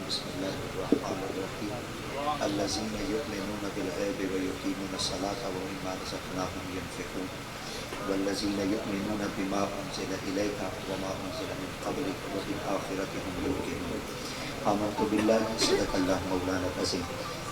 بسم اللہ الرحمن الرحیم الذین یؤمنون بالغیب ویقیمون الصلاة ومما رزقناهم ينفقون والذین یؤمنون بما انزل الیک وما انزل من قبلک وبالآخرة هم یوقنون آمنت باللہ صدق اللہ مولانا العظیم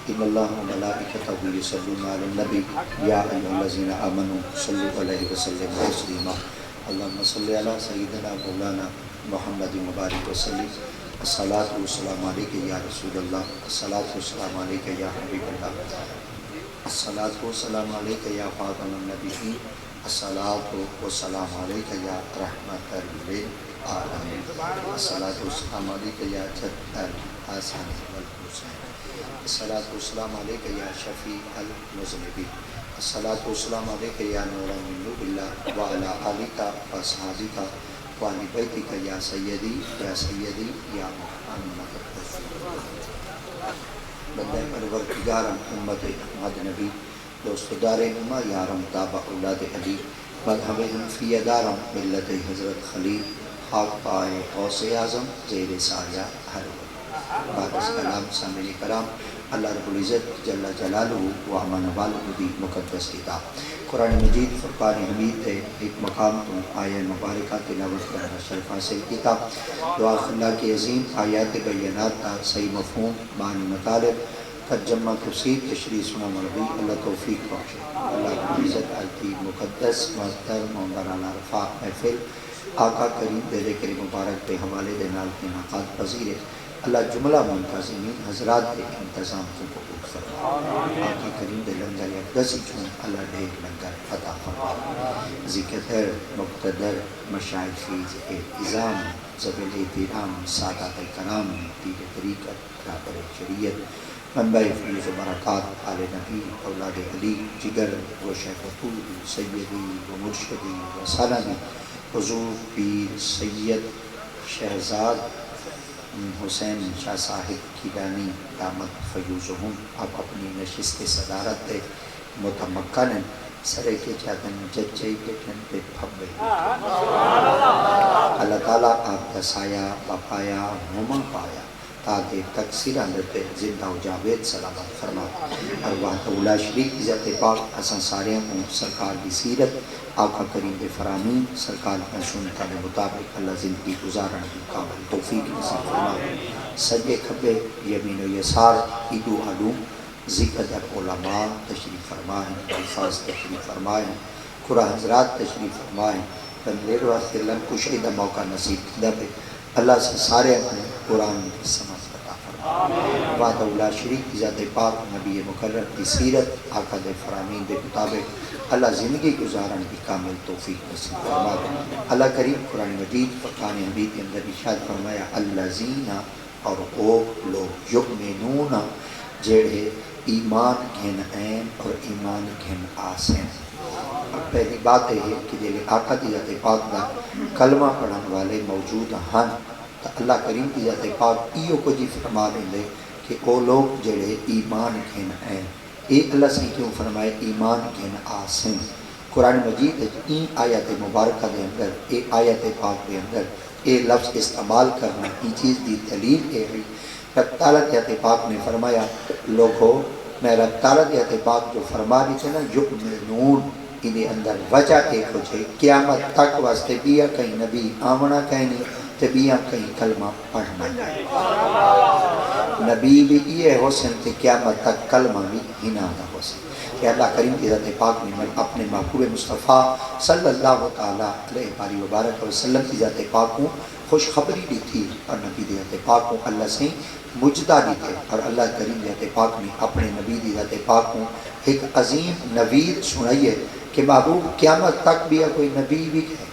ان اللہ وملائکتہ یصلون علی النبی یا ایھا الذین آمنوا صلوا علیہ وسلم تسلیما اللہم صلی علی سیدنا مولانا محمد مبارک وسلم الصلاۃ والسلام علیک یا رسول اللہ الصلاۃ والسلام علیک یا حبیب اللہ الصلاۃ والسلام علیک یا خاتم النبیین الصلاۃ والسلام علیک یا رحمت للعالمین الصلاۃ والسلام علیک یا جد الحسن والحسین الصلاۃ والسلام علیک یا شفیع المذنبین الصلاۃ والسلام علیک یا نور من نور اللہ وعلی آلک واصحابک وعلی بیتک یا سیدی یا محمد بندہ پروردگارم امت احمد نبی دوست دار امہ یارم تابع اولاد علی مذہب حنفیہ دارم ملت حضرت خلیل خاک پائے غوث اعظم زیر سایہ ہر وقت بعد از کلام سامعین کرام اللہ رب العزت جل جلالہ و امن والہ دی مقدس کتاب قرآن مجید فرقان حمید ہے ایک مقام تو آیہ مبارکہ تلاوت کرنا شرف حاصل کتاب دعا اللہ کی عظیم آیات بینات تا صحیح مفہوم معنی مطالب ترجمہ تفسیر تشریح سنا مرضی اللہ توفیق بخشے اللہ رب العزت آیتی مقدس محترم مولانا رفاق محفل آقا کریم دیر کریم مبارک پہ حوالے دینال کے انعقاد پذیر ہے اللہ جملہ منتظمین حضرات کے انتظام کو قبول فرما آقا کریم دے لنگر اقدسی چون اللہ ڈھیر لنگر عطا فرما ذکر مقتدر مشایخی اعظام زبل احترام سادات کرام پیر طریقت رابر شریعت منبع فیض و برکات آل نبی اولاد علی جگر و شیخ طول سیدی و مرشدی و سالمی حضور پیر سید شہزاد حسین شاہ صاحب کیلانی دامت فیوزہم اب اپنی نشست صدارت دے متمکن سرے کے چاہتن ججے کے ٹھن پہ پھبے اللہ تعالیٰ آپ کا سایہ بپایا مومن پایا تاکہ تکثیر اندر پہ زندہ و جاوید سلامت فرما ارواح اولا شریک عزت پاک حسن ساریاں کو سرکار کی سیرت آقا کریم کے فرامین سرکار کا سنتا کے مطابق اللہ زندگی گزارن کی قابل توفیق نصیب فرما سجے کھبے یمین و یسار عیدو علوم ذکر علماء تشریف فرمائیں الفاظ تشریف فرمائیں قرآن حضرات تشریف فرمائیں بندیر واسطے لم کشیدہ موقع نصیب دبے اللہ سے سارے اپنے قرآن کی سمجھ عطا فرما وعد اولا شریک ذات پاک نبی مقرر کی سیرت آقا دے فرامین دے مطابق اللہ زندگی گزارن کی کامل توفیق نصیب فرما اللہ کریم قرآن مجید فرقان حمید کے اندر ارشاد فرمایا الذین اور وہ لوگ یؤمنون جڑے ایمان گھن این اور ایمان گھن آسین اب پہلی بات ہے کہ جیلے آقا دی ذات پاک دا کلمہ پڑھن والے موجود ہن تو اللہ کریم دی ذات پاک ایو کو جی فرما لیں کہ وہ لوگ جڑے ایمان گھن این اے اللہ سے کیوں فرمائے ایمان گھن آسن قرآن مجید این آیت مبارکہ دے اندر اے آیت پاک دے اندر اے لفظ استعمال کرنا ای چیز دی دلیل اے ہوئی رب تعالیٰ کی آیت پاک نے فرمایا لوگو میں رب تعالیٰ کی آیت پاک جو فرما رہی تھے نا یؤمنون انہیں اندر وجہ ایک ہو جائے قیامت تک واسطے بیا کہیں نبی آمنا کہیں نہیں تے بیا کہیں کلمہ پڑھنا ہے نبی بھی یہ حسن تے قیامت تک کلمہ بھی ہنا دا حسن کہ اللہ کریم کی ذات پاک نے اپنے محبوب مصطفیٰ صلی اللہ تعالیٰ علیہ وآلہ وبارک وسلم کی ذات پاک کو خوشخبری دی تھی اور نبی دی ذات پاک کو اللہ سے مجدہ دی تھے اور اللہ کریم دی ذات پاک نے اپنے نبی دی ذات پاک کو ایک عظیم نوید سنائیے کہ محبوب قیامت تک بھی کوئی نبی بھی ہے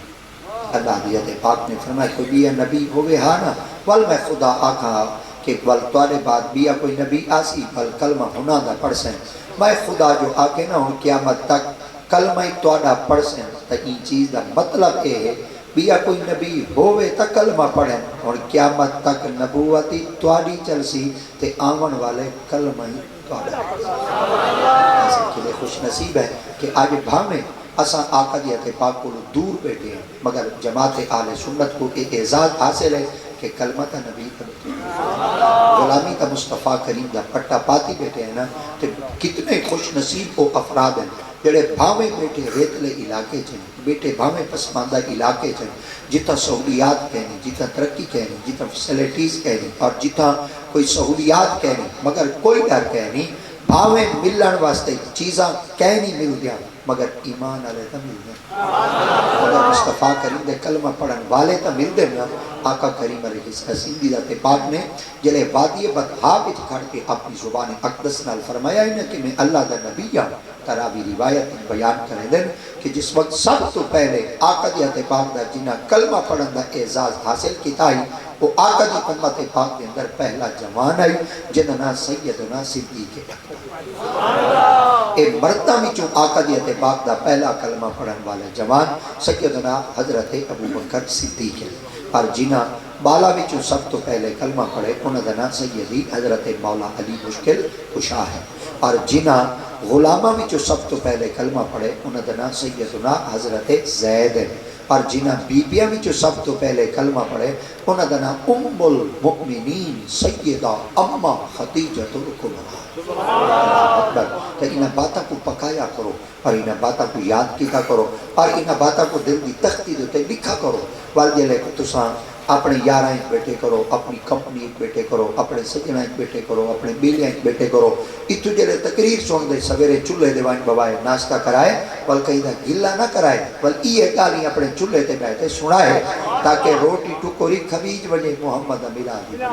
اللہ دی ذات پاک نے فرمایا کوئی بھی نبی ہوئے ہاں نا ول میں خدا آکھا کہ ول توارے بعد بھی کوئی نبی آسی ول کلمہ ہونا دا پڑھ سیں میں خدا جو آکے نہ ہوں قیامت تک کلمہ توڑا پڑھ سیں تا این چیز دا مطلب اے ہے بیا کوئی نبی ہوئے تا کلمہ پڑھیں اور قیامت تک نبوتی توڑی چل سی تے آمن والے کلمہ ہی توڑا ایسے کے لئے خوش نصیب ہے کہ آج بھامیں اساں آقا دیت پاک کو دور بیٹھے ہیں مگر جماعت آل سنت کو ایک اعزاز حاصل ہے کہ کلمت نبی کرتے ہیں غلامی کا مصطفیٰ کریم دا پٹا پاتی بیٹھے ہیں نا تو کتنے خوش نصیب وہ افراد ہیں جڑے بھاویں بیٹھے ریتلے علاقے چن بیٹھے بھاویں پسماندہ علاقے چن جتنا سہولیات کہنی جتنا ترقی کہنی جتنا فیسلٹیز کہنی اور جتنا کوئی سہولیات کہنی مگر کوئی ڈر کہنی بھاویں ملن واسطے چیزاں کہنی مل دیا مگر ایمان والے تو مل دیں مگر مصطفیٰ کریم دے کلمہ پڑھن والے تو مل دیں نا آقا کریم علیہ السلام دی ذات پاک نے جلے وادی بطحا وچ کھڑ کے اپنی زبان اقدس نال فرمایا ہے کہ میں اللہ دا نبی ہوں تراوی روایت بیان کرے دیں کہ جس وقت سب تو پہلے آقا دی ذات پاک دا جنہ کلمہ پڑھن دا اعزاز حاصل کیتا ہے وہ آقا دی امت پاک کے اندر پہلا جوان آئی جنہا سیدنا صدیق اکبر اے مردہ میں چون آقا دی ذات پاک دا پہلا کلمہ پڑھن والا جوان سیدنا حضرت ابو بکر صدیق ہے اور جنہ بالا میں چون سب تو پہلے کلمہ پڑھے انہوں دنا سیدی حضرت مولا علی مشکل کشا ہے اور جنہ غلامہ میں چون سب تو پہلے کلمہ پڑھے انہوں دنا سیدنا حضرت زید ہے اور جنہ بیبیاں میں جو سب تو پہلے کلمہ پڑھے انہوں دنا ام المؤمنین سیدہ اما خدیجۃ الکبریٰ تو انہاں باتاں کو پکایا کرو اور انہاں باتاں کو یاد کیتا کرو اور انہاں باتاں کو دل دی تختی دیتے لکھا کرو والجلے کو تساں اپنے یارہ ایک بیٹھے کرو اپنی کمپنی ایک بیٹھے کرو اپنے سجنہ ایک بیٹھے کرو اپنے بیلیاں ایک بیٹھے کرو اتو جلے تقریر سن دے سویرے چولہے دیوائن ببائے ناشتہ کرائے ول کہیں دا گلہ نہ کرائے ول یہ گالی اپنے چولہے تے بیٹھے سنائے تاکہ روٹی ٹکوری کھویج وجے محمد امیرہ دی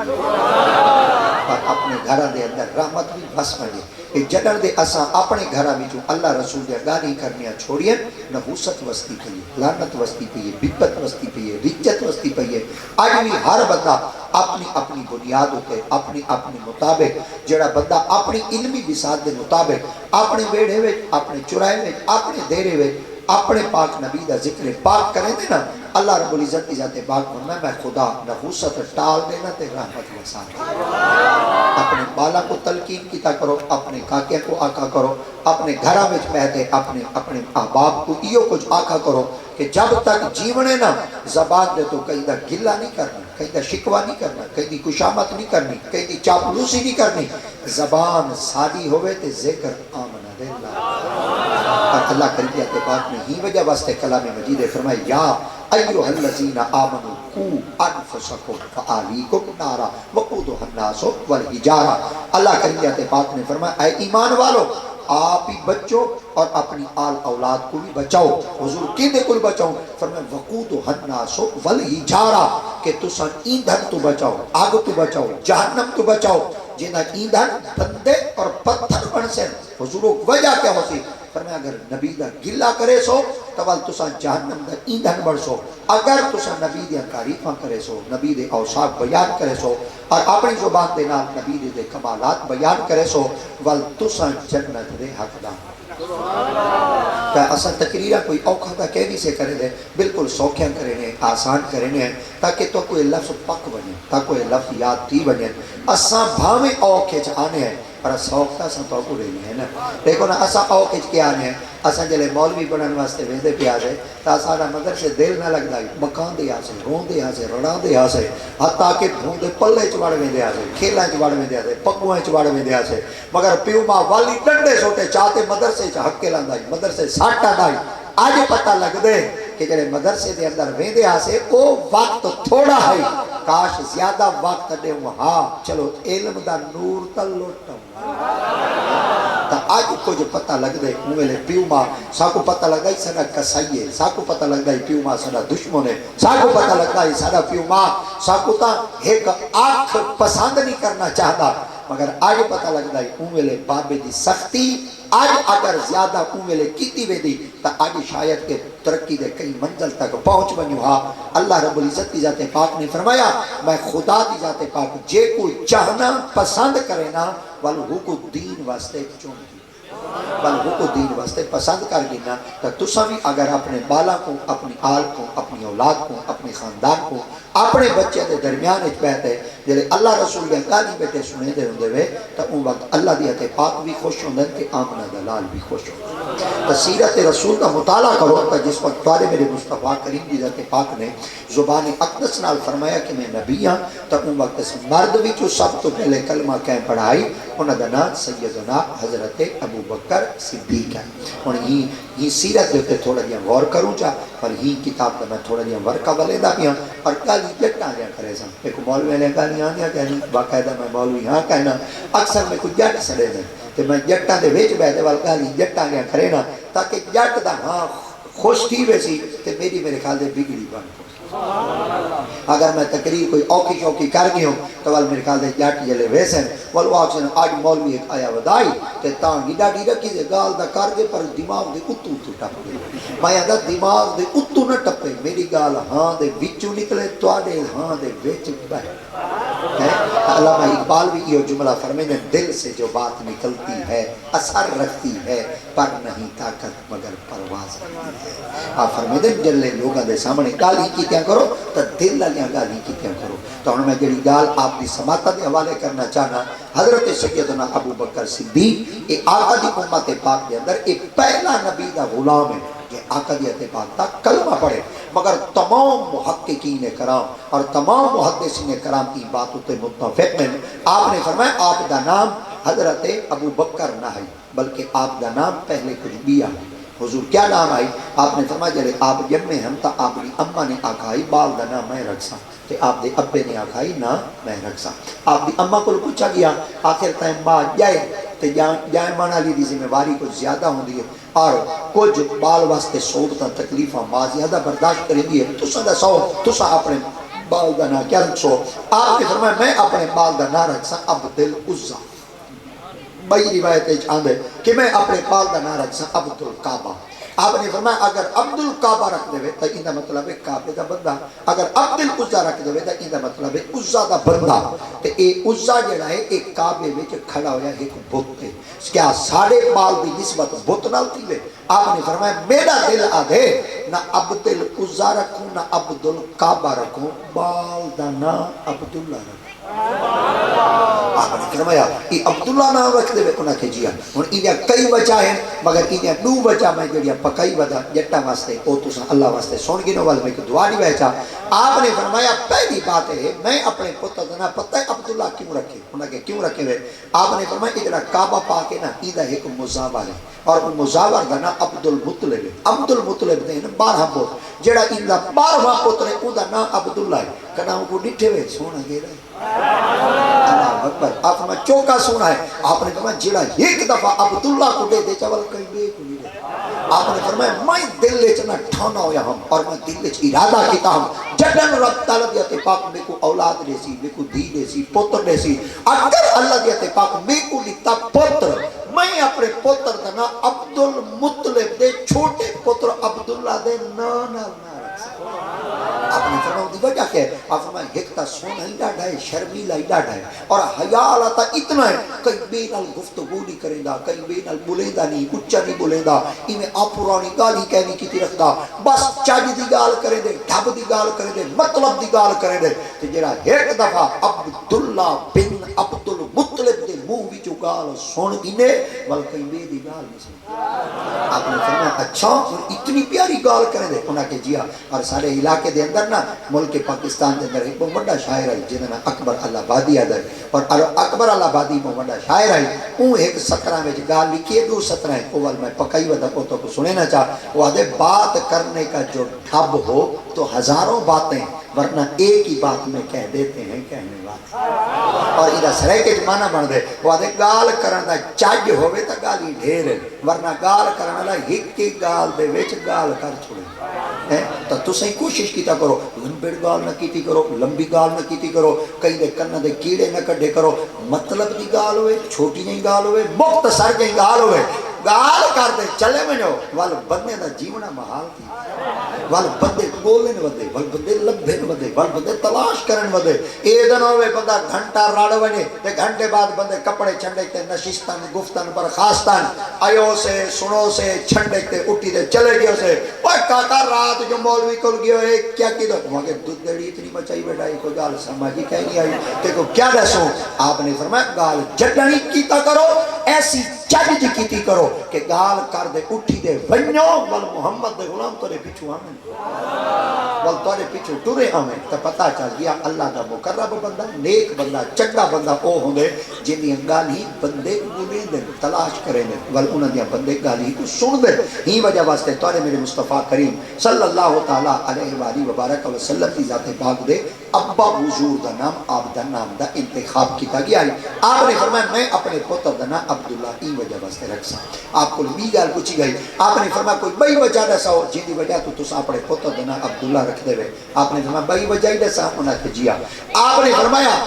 اور اپنے گھرہ دے اندر رحمت بھی بس بنے کہ جنر دے اساں اپنے گھرہ میں جو اللہ رسول دے گانی کرنیاں چھوڑیے نحوست وستی پہیے لعنت وستی پہیے بدبت وستی پہیے رجت وستی پہیے آج بھی ہر بندہ اپنی اپنی بنیاد ہوتے اپنی اپنی مطابق جڑا بندہ اپنی علمی بساط دے مطابق اپنے بیڑے ویج اپنے چرائے ویج اپنے دیرے ویج اپنے پاک نبی دا ذکر پاک کریں دے نا اللہ رب العزت کی ذات پاک فرمائے میں خدا نحوست ٹال دینا تے رحمت وسان اپنے بالا کو تلقین کیتا کرو اپنے کاکے کو آقا کرو اپنے گھرہ میں پہتے اپنے احباب کو ایو کچھ آقا کرو کہ جب تک جیونے نا زبان دے تو کہیں دا گلہ نہیں کرنا کہیں دا شکوہ نہیں کرنا کہیں دی کشامت نہیں کرنی کہیں دی چاپلوسی نہیں کرنی زبان سادی ہوئے تے ذکر آمنہ دے اللہ اور اللہ کریمت پاک نے ہی وجہ واسطے کلام مجید فرمائے یا ایوہ الذین آمنوا قوا انفسکم فآلیکم نارا وقودها الناس والحجارہ اللہ کریمت پاک نے فرمایا اے ایمان والو آپ ہی بچو اور اپنی آل اولاد کو بھی بچاؤ حضور کی دے کل بچاؤ فرمایا وقودها الناس والحجارہ کہ تساں ایندھن تو بچاؤ آگ تو بچاؤ جہنم تو بچاؤ جنہ ایندھن بندے اور پتھر بن سے حضور وجہ کیا ہوتی فرمایا اگر نبی دا گلہ کرے سو تول تساں جہنم دا ایندھن بڑھ سو اگر تساں نبی دیا تعریفاں کرے سو نبی دے اوصاف بیان کرے سو اور اپنی زبان دے نال نبی دے کمالات بیان کرے سو ول تساں جنت دے حقدار کہ اساں تقریرہ کوئی اوکھا دا کہنی سے کرے دے بالکل سوکھیاں کرنے آسان کرنے تاکہ تو کوئی لفظ پک بنے تاکہ کوئی لفظ یاد تھی بنے اساں بھاویں اوکھے چاہنے ہیں پر سوکھتا اساں تو کو رہی ہے نا دیکھو نا اساں اوکھے کیا آنے ہیں اساں جلے مولوی بنن واسطے ویندے پیا دے تا سارا مدرسے دل نہ لگدا مکان دے آسے رون دے آسے رڑا دے آسے حتیٰ کہ بھون دے پلے چوڑ ویندے آسے کھیلاں چوڑ ویندے آسے پگویں چوڑ ویندے آسے مگر پیو ماں والی ڈنڈے سوٹے چاہتے مدرسے چ حق کے لندائی مدرسے ساٹا دائی آج پتہ لگ دے کہ جڑے مدرسے دے اندر ویندے آسے او وقت تھوڑا ہے کاش زیادہ وقت دے ہاں چلو علم دا نور تا لوٹا تا آج کچھ پتہ لگ دے مویلے پیو ماں ساکو پتہ لگ دائی ساڑا کسائی ہے ساکو پتہ لگ دائی پیو ماں ساڑا دشمن ہے ساکو پتہ لگ دائی ساڑا پیو ماں ساکو تا ایک آنکھ پسند نہیں کرنا چاہتا مگر آج پتہ لگ دائی مویلے بابے دی سختی آج اگر زیادہ اویلے کیتی وے دی تا آج شاید کے ترقی دے کئی منزل تک پہنچ بنیو ہاں اللہ رب العزت کی ذات پاک نے فرمایا میں خدا کی ذات پاک جے کوئی چاہنا پسند کرے نا والہو کو دین واسطے چون دی والہو کو دین واسطے پسند کر گینا تا تسا بھی اگر اپنے بالا کو اپنی آل کو اپنی اولاد کو اپنے خاندان کو اپنے بچے دے درمیان اچ بہتے جلے اللہ رسول دے گالی بیٹے سنے دے ہوں دے وے تو ان وقت اللہ دی تے پاک بھی خوش ہوں دے کہ آمنہ دلال بھی خوش ہوں دے سیرت رسول کا مطالعہ کرو کہ جس وقت توارے میرے مصطفیٰ کریم دی ذات پاک نے زبان اقدس نال فرمایا کہ میں نبی ہاں تو ان وقت اس مرد بھی جو سب تو پہلے کلمہ کہیں پڑھائی انہوں دا نام سیدنا حضرت ابو بکر صدیق ہے اور یہ سیرت دیتے تھوڑا دیا غور کروں چاہ پر یہ کتاب دا میں تھوڑا دیا ورکہ والے دا بھی ہاں اور گالی جٹا دیا کرے سا ایک مولوی نے گالی آنیا کہنی باقاعدہ میں مولوی ہاں کہنا اکثر میں کوئی جٹ سڑے دیں کہ میں جٹا دے ویچ بیٹھے والا گالی جٹا دیا کرے نا تاکہ جٹ دا ہاں خوش تھی ویسی کہ میرے خیال دے بگڑی بن اگر میں تقریر کوئی اوکی شوکی کر گئی ہوں تو وال میرے خیال دے جٹ جلے ویسے ہیں والو آکسن آج مولوی ایک آیا ودائی کہ تانگی ڈاڑی رکھی دے گال دا کر دے پر دماغ دے اتو ٹپ دے میں دا دماغ دے اتو نہ ٹپے میری گال ہاں دے وچو نکلے تو آدے ہاں دے وچ بہے علامہ اقبال بھی یہ جملہ فرمائے نے دل سے جو بات نکلتی ہے اثر رکھتی ہے پر نہیں طاقت مگر پرواز رکھتی ہے آپ فرمائے دے جلے لوگاں دے سامنے گالی کیتیاں کرو تو دل لیاں گالی کیتیاں کرو تو انہوں میں جڑی گال آپ دی سماعت دے حوالے کرنا چاہنا حضرت سیدنا ابو بکر صدیق یہ آقا دی امت پاک دے اندر ایک پہلا نبی دا غلام ہے کہ آقا دی امت پاک دا کلمہ پڑھے مگر تمام محققین کرام اور تمام محدثین کرام کی باتوں تے متفق میں آپ نے فرمایا آپ دا نام حضرت ابو بکر نہ ہے بلکہ آپ دا نام پہلے کچھ بیا ہے حضور کیا نام آئی آپ نے فرمایا جلے آپ جب میں ہم تا آپ دی اممہ نے آکھائی بال دا نام میں رکھ سا کہ آپ دے ابے نے آکھائی نہ میں رکھ سا آپ دی اممہ کو پوچھا گیا آخر تائیں ماں جائے تے جائے مانا لی دی ذمہ واری کچھ زیادہ ہوں دی ہے اور کچھ بال واسطے صوبتاں تکلیفاں ماں زیادہ برداشت کریں دی ہے تسا دا سو تسا اپنے بال دا نام کیا رکھ سو آپ نے فرمایا میں اپنے بال دا نام رکھ سا عبد العزہ بھائی روایت چاندے کہ میں اپنے بال دا نام رکھ سا عبد القعبہ آپ نے فرمایا اگر عبد القعبہ رکھ دے تو ان دا مطلب ہے کعبے دا بندہ اگر عبد العزہ رکھ دے تو ان دا مطلب ہے عزہ دا بندہ تے اے عزہ جڑا ہے ایک کعبے وچ کھڑا ہویا ایک بت ہے کیا ساڑھے بال دی نسبت بت نال تھی وے آپ نے فرمایا میرا دل آدھے نہ عبد العزہ رکھوں نہ عبد القعبہ رکھوں بال دا نام عبداللہ رکھوں آپ نے فرمایا یہ عبداللہ نام رکھ دے انہاں کے جیا ہن انہاں کئی وجہ ہیں مگر انہاں دو وجہ میں جڑیاں پکائی وجہ جٹا واسطے او تساں اللہ واسطے سن گنو وال میں دعا نہیں ویچا آپ نے فرمایا پہلی بات ہے میں اپنے پتر دا نام پتہ ہے عبداللہ کیوں رکھے انہاں کے کیوں رکھے ہوئے آپ نے فرمایا جڑا کعبہ پاک ہے نا ایندا ایک مزاور ہے اور وہ مزاور دا نام عبد المطلب ہے عبد المطلب دے 12 پتر جڑا ایندا 12واں پتر ہے اوندا نام عبداللہ ہے کنا کو ڈٹھے ہوئے سونا گے اللہ اکبر آپ میں چوکا سونا ہے آپ نے فرمایا جڑا ایک دفعہ عبداللہ کو دے چاول کئی بے کو نہیں دے آپ نے فرمایا میں دل لے چنا ٹھانا ہویا ہم اور میں دل لے ارادہ کیتا ہم جڑن رب تعالی دیت پاک میں کو اولاد دے سی میں کو دی دے سی پتر دے سی اگر اللہ دیت پاک میں کو دیتا پتر میں اپنے پتر دا نام عبد المطلب دے چھوٹے پتر عبداللہ دے نانا رکھ سکتا آپ نے فرمایا دی وجہ کہ آپ فرمایا ایک تا سونا ہی ڈاڑا ہے شرمیلا ہی ڈاڑا ہے اور حیال آتا اتنا ہے کئی بے نال گفتگو نہیں کریں دا کئی بے نال بولیں دا نہیں اچھا نہیں بولیں دا انہیں آپ پرانی گالی کہنی کی رکھ دا بس چاج دی گال کریں دے ڈھب دی گال کریں دے مطلب دی گال کریں دے تو جڑا ایک دفعہ عبداللہ بن عبد المطلب دے منہ وچ گال سن گنے ول کئی بے دی گال نہیں سن آپ نے فرمایا اچھا اور اتنی پیاری گال کریں دے انہاں کے جیا اور سارے علاقے دے اندر نا ملک پاکستان دے اندر ایک بہت بڑا شاعر ہے جنہاں نا اکبر اللہ آبادی آدھر اور اکبر اللہ آبادی بہت بڑا شاعر ہے وہ ایک سطرہ میں گال لکھی ہے 2 سطرہ ہے وہ میں پکائی ودا کو تو سنے نہ چاہ وہ آدھے بات کرنے کا جو ڈھب ہو تو ہزاروں باتیں ورنہ ایک ہی بات میں کہہ دیتے ہیں کہنے بات اور ادھا سرے کے جمانہ بن دے وہ آدھے گال کرنا چاج ہوئے تا گالی ڈھیر ہے ورنہ گال کرنا ہک کی گال دے ویچ گال کر چھوڑے تو تسیں کوشش کیتا کرو لمبڑ گال نہ کیتی کرو لمبی گال نہ کیتی کرو کئی دے کنہ دے کیڑے نہ کڈے کرو مطلب دی گال ہوئے چھوٹی نہیں گال ہوئے مختصر نہیں گال ہوئے گال کر دے چلے میں جو وال بندے دا جیونہ محال تھی ول بندے بولن ودے ول بندے لبھن ودے ول بندے تلاش کرن ودے اے دن ہوے بندہ گھنٹہ رڑ ونے تے گھنٹے بعد بندے کپڑے چھنڈے تے نشستان گفتن برخاستان آیو سے سنو سے چھنڈے تے اٹھی تے چلے گئے سے اوے کاکا رات جو مولوی کول گئے اے کیا کیدا مگے دودھ دڑی اتنی مچائی بیٹھا اے کوئی گال سمجھ ہی نہیں آئی تے کو کیا دسوں آپ نے فرمایا گال جڈنی کیتا کرو ایسی چج جی کیتی کرو کہ گال کر دے اٹھی دے ونجو ول محمد دے غلام تورے پیچھو آمن ول تورے پیچھو ٹرے آمن تو پتہ چل گیا اللہ دا مقرب بندہ نیک بندہ چنگا بندہ او ہوندے جن دی گالی بندے بولیں دے تلاش کریں دے ول انہاں دی بندے گالی کو سن دے ہی وجہ واسطے تورے میرے مصطفیٰ کریم صلی اللہ تعالی علیہ وآلہ وبارک وسلم کی ذات پاک دے ابا حضور دا نام آپ دا نام دا انتخاب کیتا گیا ہے آپ نے فرمایا میں اپنے پتر دا نام عبداللہ ای وجہ واسطے رکھ سا آپ کو بھی گال پوچھی گئی آپ نے فرمایا کوئی بئی وجہ دسا ہو جن دی وجہ تو تسا اپنے پتر دا نام عبداللہ رکھ دے وے آپ نے فرمایا بئی وجہ ہی دسا انہاں کہ جیا آپ نے فرمایا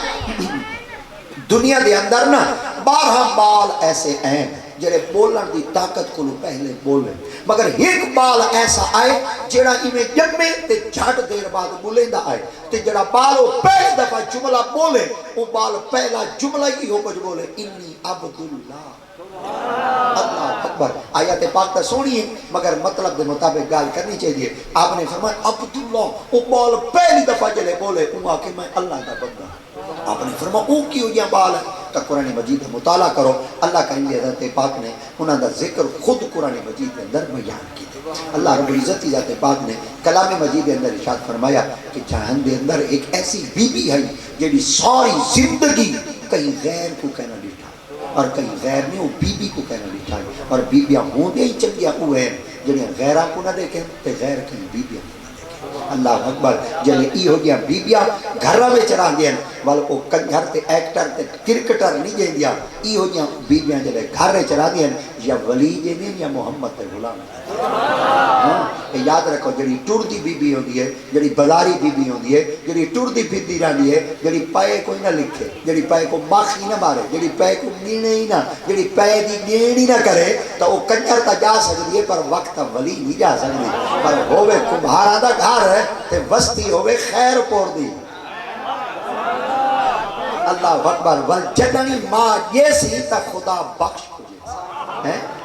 دنیا دے اندر نا 12 بال ایسے ہیں جڑے بولن دی طاقت کو پہلے بولے مگر ایک بال ایسا آئے جڑا ایویں جمے تے جھٹ دیر بعد بولیندا آئے تے جڑا بال پہلی دفعہ جملہ بولے وہ بال پہلا جملہ ہی ہو کچھ بولے انی عبداللہ اللہ اکبر آیات پاک تا سونی ہے مگر مطلب دے مطابق گال کرنی چاہیے آپ نے فرمایا عبداللہ وہ بال پہلی دفعہ جلے بولے وہ آکے میں اللہ دا بندہ آپ نے فرمایا او کیوں یہ بال ہے تو قرآن مجید مطالعہ کرو اللہ کا انہی حضرت پاک نے انہاں دا ذکر خود قرآن مجید کے اندر بیان کی تھے اللہ رب العزت کی ذات پاک نے کلام مجید کے اندر ارشاد فرمایا کہ جہان دے اندر ایک ایسی بی بی ہے جڑی ساری زندگی کہیں غیر کو کہنا لٹھا اور کہیں غیر نے وہ بی بی کو کہنا لٹھا اور بی بیاں ہوں دے ہی چنگیاں وہ ہیں جڑیاں غیرہ کو نہ دیکھیں تے غیر کہیں بی بیاں اللہ اکبر جلے ای ہو گیا بی بیاں گھرہ میں چرا دیا والا کو کنجھر تے ایکٹر تے کرکٹر نہیں جائیں دیا ای ہو گیا بی بیاں جلے گھر میں چرا دیا یا ولی جائیں یا محمد تے غلام یاد رکھو جڑی ٹور دی بی بی ہوندی ہے جڑی بازاری بی بی ہوندی ہے جڑی ٹور دی بی بی رہندی ہے جڑی پائے کوئی نہ لکھے جڑی پائے کو ماخی نہ مارے جڑی پائے کو گینے ہی نہ جڑی پائے دی گین ہی نہ کرے تو وہ کنجر تا جا سکتی ہے پر وقت ولی نہیں جا سکتی پر ہوئے کمبھارا دا گھر ہے تے وستی ہوئے خیر پور دی اللہ اکبر ول جدنی ماں یہ سی تا خدا بخش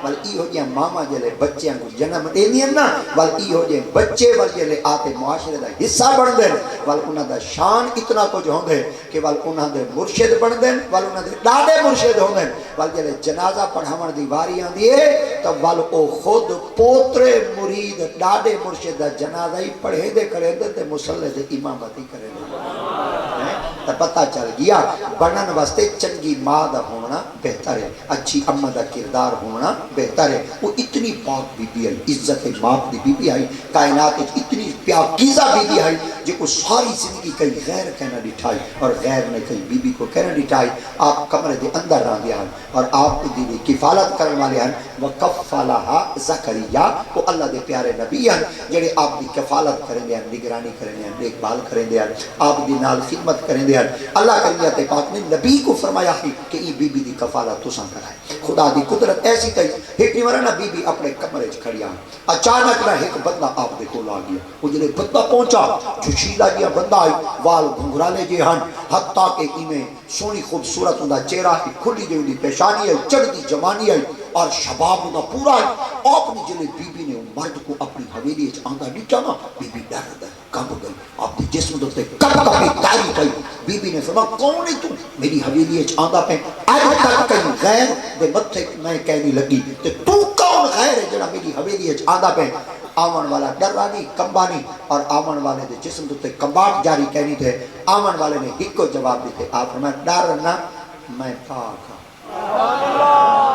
ول ای ہو جائیں ماما جلے بچیاں کو جنم دینی نا ول ای ہو جائیں بچے ول جلے آتے معاشرے دا حصہ بن دیں ول انہاں دا شان اتنا کچھ ہوں دے کہ ول انہاں دے مرشد بن دیں ول انہاں دے ڈاڈے مرشد ہوں دیں ول جلے جنازہ پڑھاون دی واری آندی ہے تو ول او خود پوترے مرید ڈاڈے مرشد دا جنازہ ہی پڑھے دے کرے دے تے مصلی دے امامتی کرے دے تو پتہ چل گیا بنن واسطے چنگی ماں دا ہونا بہتر ہے اچھی اماں دا کردار ہونا بہتر ہے وہ اتنی پاک بی بی آئی عزت ماپ دی بی بی آئی کائنات اتنی پاکیزہ بی بی آئی جو کو ساری زندگی کئی غیر کہنا لٹھائی اور غیر نے کئی بی بی کو کہنا لٹھائی آپ کمرے دے اندر رہ دیا ہیں اور آپ کو دی کفالت کرنے والے ہیں وَقَفَّلَهَا زَكَرِيَّا وہ اللہ دے پیارے نبی ہیں جڑے آپ دی کفالت کریں دے ہیں نگرانی کریں دے ہیں دیکھ بھال کریں دے ہیں آپ دی نال خدمت کریں دے ہیں اللہ کریت پاک نے نبی کو فرمایا کہ یہ بی بی دی کفالت تو سان کرائے خدا دی قدرت ایسی تھی ایک نہیں ورنہ بی بی اپنے کمرے کھڑیا اچانک نہ ایک بندہ آپ دے کول آ گیا وہ جلے بندہ پہنچا جو شیلا گیا بندہ آئی وال گھنگرالے جے ہن حتیٰ کہ انہیں سونی خوبصورت ہوں دا چہرہ کھلی جو دی پیشانی ہے چڑھ دی جوانی ہے اور شباب ہوں پورا ہے آپ نے جلے بی بی نے مرد کو اپنی حویلی آنگا نیچا نا بی بی ڈر دے کب گئی آپ دی جسم دوتے کب کبھی تاری پئی بی بی نے فرمایا کون ہے تو میری حویلی آنگا پہ آج تک کہیں غیر دے متھے میں کہنی لگی تے تو کون غیر ہے جڑا میری حویلی آنگا پہ آمن والا ڈرانی کمبانی اور آمن والے دے جسم دوتے کمباٹ جاری کہنی تھے آمن والے نے ایک کو جواب دیتے آپ فرمایا ڈرنا میں پاک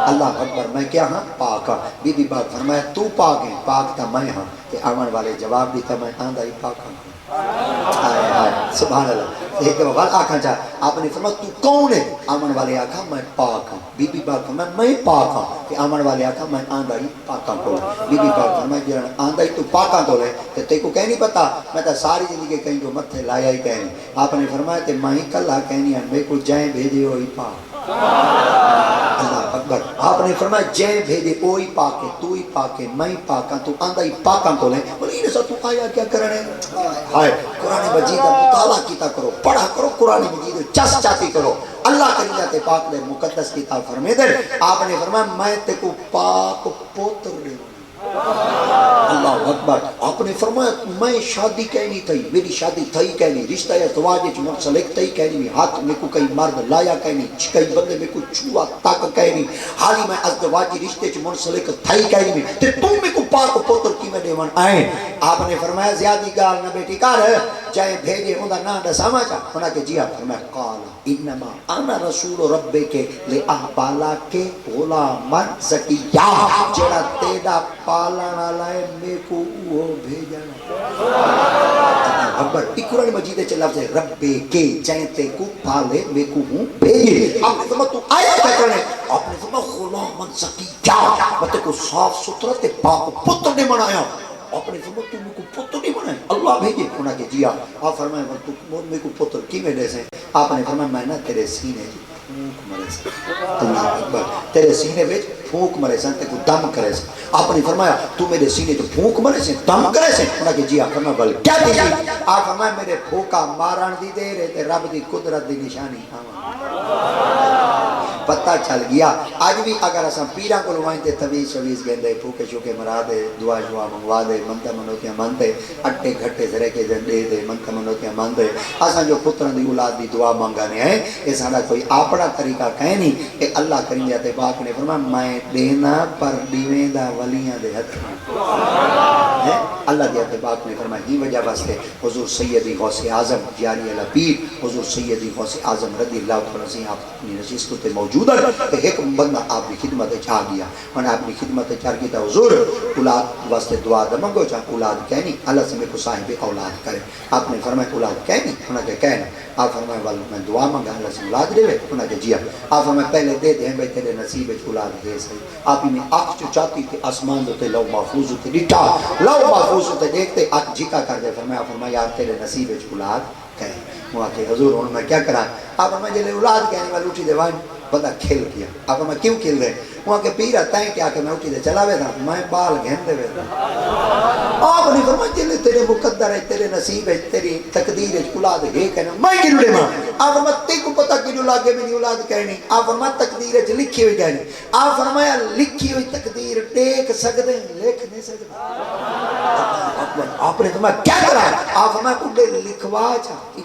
اللہ اکبر میں کیا ہاں پاک ہاں بی بی پاک فرمایا تو پاک ہے پاک تا میں ہاں کہ آمن والے جواب دیتا میں آندہ ہی پاک ہاں آئے آئے سبحان اللہ ایک دفعہ وال آکھاں چاہ آپ نے فرمایا تو کون ہے آمن والے آکھاں میں پاک ہوں بی بی پاک فرمایا میں پاک ہوں کہ آمن والے آکھاں میں آندہ ہی پاک ہوں بی بی پاک فرمایا جران آندہ ہی تو پاک ہوں تو لے کہ تے کو کہنی پتا میں تا ساری زندگی کہیں جو مت تھے لایا ہی کہنی آپ نے فرمایا کہ میں ہی کل کہنی ہے میں کو جائیں بھیجے ہوئی پاک اللہ اکبر. آپ نے فرمایا جے بھیجے اوہی پاک ہے، تو ہی پاک ہے، میں پاک ہوں، تو آندہ ہی پاکاں کو لیں. بولے یہ تو آیا کیا کرنے؟ ہائے قرآن مجید مطالعہ کیتا کرو، پڑھا کرو قرآن مجید، چس چاتی کرو. اللہ کری جاتے پاک دے مقدس کتاب فرمے دے. آپ نے فرمایا میں تے کو پاک پوتر دے. اللہ اکبر. آپ نے فرمایا میں شادی کہنی تھی، میری شادی تھی کہنی، رشتہ ازدواج وچ منسلک تھی کہنی، ہاتھ میں کو کئی مرد لایا کہنی، کئی بندے میں کو چھوا تک کہنی، حالی میں ازدواجی رشتے وچ منسلک تھی کہنی، تے تو میں کو پاک پوتر کی میں دیون آئے. آپ نے فرمایا زیادی گال نہ بیٹی کر، جائے بھیجے اوندا نام دساواں چا. انہاں کہ جی. آپ فرمایا قال انما انا رسول ربک لاحبالا کے غلاما زکیہ، جڑا تیرا پالن والا ہے میں کو وہ بھیجنا. اکبر. قرآن مجید چ لفظ ہے ربے کے، جائتے کو پالے میں کو ہوں بھیجے. آپ نے فرمایا تو آیا کیا کرنے؟ آپ نے فرمایا غلاما زکیہ، میں کو صاف ستھرا تے پاک پتر نے بنایا. آپ نے فرمایا تو میں کو پتر نہیں بنائے، اللہ بھیجے. انہاں کہ جی. آپ فرمایا تو میں کو پتر کی میں دے سے؟ آپ نے فرمایا میں نہ تیرے سینے پھونک مرے سے. اللہ اکبر. تیرے سینے وچ پھونک مرے سے، تے کو دم کرے سے. آپ نے فرمایا تو میرے سینے تو پھونک مرے سے، دم کرے سے؟ انہاں کہ جی. آپ فرمایا بل کیا دی؟ آپ فرمایا میرے پھونکا مارن دی دیر ہے تے رب دی قدرت دی نشانی. پتہ چل گیا. آج بھی اگر اساں پیراں کو لوائیں تے تویز شویز گندے پھوکے شوکے مرا دے، دعا شعا منگوا دے، منتا منوتیاں مانتے، اٹے گھٹے سرے کے دے دے، منتا منوتیاں مانتے. اساں جو پتران دی اولاد دی دعا مانگانے ہیں، یہ سارا کوئی اپنا طریقہ کہیں نہیں. کہ اللہ کریم جاتے پاک نے فرمایا میں دینا پر دیویں دا ولیاں دے ہتھ. اللہ دیتے پاک نے فرمایا ہی وجہ واسطے حضور سیدی غوث اعظم جاری علی پیر حضور سیدی غوث اعظم رضی اللہ عنہ سے آپ اپنی نشستوں تے موجود ہے. کہ ایک بندہ آپ کی خدمت چاہ گیا، میں نے اپنی خدمت چاہ گیا حضور اولاد واسطے دعا دے منگو، چاہ اولاد کہنی اللہ سے میرے کو صاحب اولاد کرے. آپ نے فرمایا اولاد کہنی؟ انہوں نے کہنا. آپ فرمایا والله میں دعا منگا اللہ سے اولاد دے. انہوں نے جی. آپ فرمایا پہلے دے دیں بھائی تیرے نصیب وچ اولاد ہے صحیح. آپ نے آنکھ جو چاہتی تھی آسمان تے لو محفوظ تے ڈٹا، لو محفوظ تے دیکھتے آنکھ جھکا کر دے. فرمایا فرمایا یار تیرے نصیب وچ اولاد ہے. وہ کہ حضور ہن میں کیا کرا؟ آپ فرمایا جلے اولاد کہنے والی اٹھی دے وائن بندہ کھل گیا. آپ میں کیوں کھل رہے؟ وہاں کے پیر آتا ہے کیا کہ میں اٹھی دے چلا وے تھا، میں بال گھن دے وے تھا. آپ نے فرمایا جلے تیرے مقدر ہے، تیرے نصیب ہے، تیری تقدیر ہے اولاد ہے کہنا میں کیوں لے ماں. آپ فرمایا تے کو پتہ کیوں لاگے میری اولاد کہنی؟ آپ فرمایا تقدیر ہے لکھی ہوئی کہنی. آپ فرمایا لکھی ہوئی تقدیر دیکھ سکتے ہیں لکھ نہیں سکتے. آپ نے فرمایا کیا کرا؟ آپ فرمایا اڈے لکھوا چاہ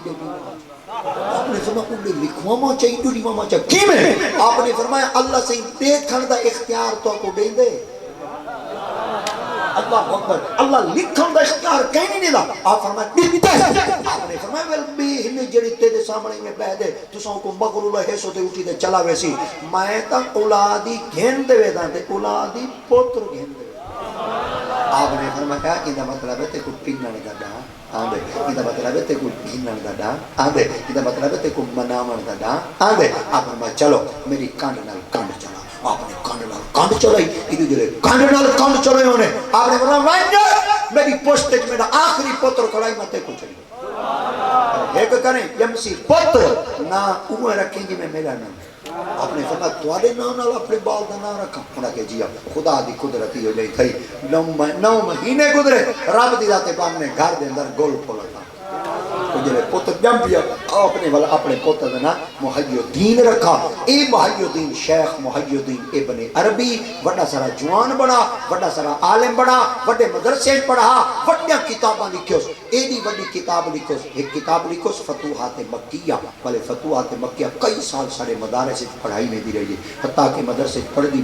آپ نے فرمایا انہیں لکھواما چاہیے ڈوڑی ماما چاہیے کی میں؟ آپ نے فرمایا اللہ سے دیکھن دا اختیار تو کو دیں دے. اللہ اکبر. اللہ لکھن دا اختیار کہیں نہیں دا. آپ فرمایا دیتا ہے. آپ نے فرمایا ویل بی ہمیں جڑی تیرے سامنے میں بہ دے تو ساں کو مغرور ہے سو تے اٹھی دے چلا ویسی میں تا اولادی گھن دے وے دا تے اولادی پوتر گھن دے. آپ نے فرمایا کہ مطلب ہے تے کو پنگن دا ڈا آندے یہ مطلب ہے تے کو گھنن دا ڈا آندے یہ مطلب ہے تے کو منامن دا ڈا آندے. آپ نے چلو میری کانڈ نال کانڈ چلا. آپ نے کانڈ نال کانڈ چلائی ادھر جلے کانڈ نال کانڈ چلے ہونے. آپ نے فرمایا وانج میری پشت وچ میرا آخری پتر کھڑائی میں تے کو چلی ایک کریں یمسی پتر نہ اوہ رکھیں جی میں میرا نام. آپ نے فرمایا تواڈے نام نال اپنے بال دا نام رکھا. انہاں کہ جی خدا دی قدرت ہی ہو جائی تھی. 9 مہینے گزرے رب دی ذات پاک نے گھر دے اندر گول کھولا تھا. جلے پتر جم پیا اپنے والا اپنے پتر دا نام محی الدین رکھا. اے محی الدین شیخ محی الدین ابن عربی بڑا سارا جوان بنا، بڑا سارا عالم بنا، بڑے مدرسے پڑھا، بڑیاں کتاباں لکھیوس. ایڈی بڑی کتاب لکھوس. ایک کتاب لکھوس فتوحات مکیہ. بلے فتوحات مکیہ کئی سال سارے مدارس پڑھائی میں دی رہی ہے حتیٰ کہ مدرسے پڑھ دی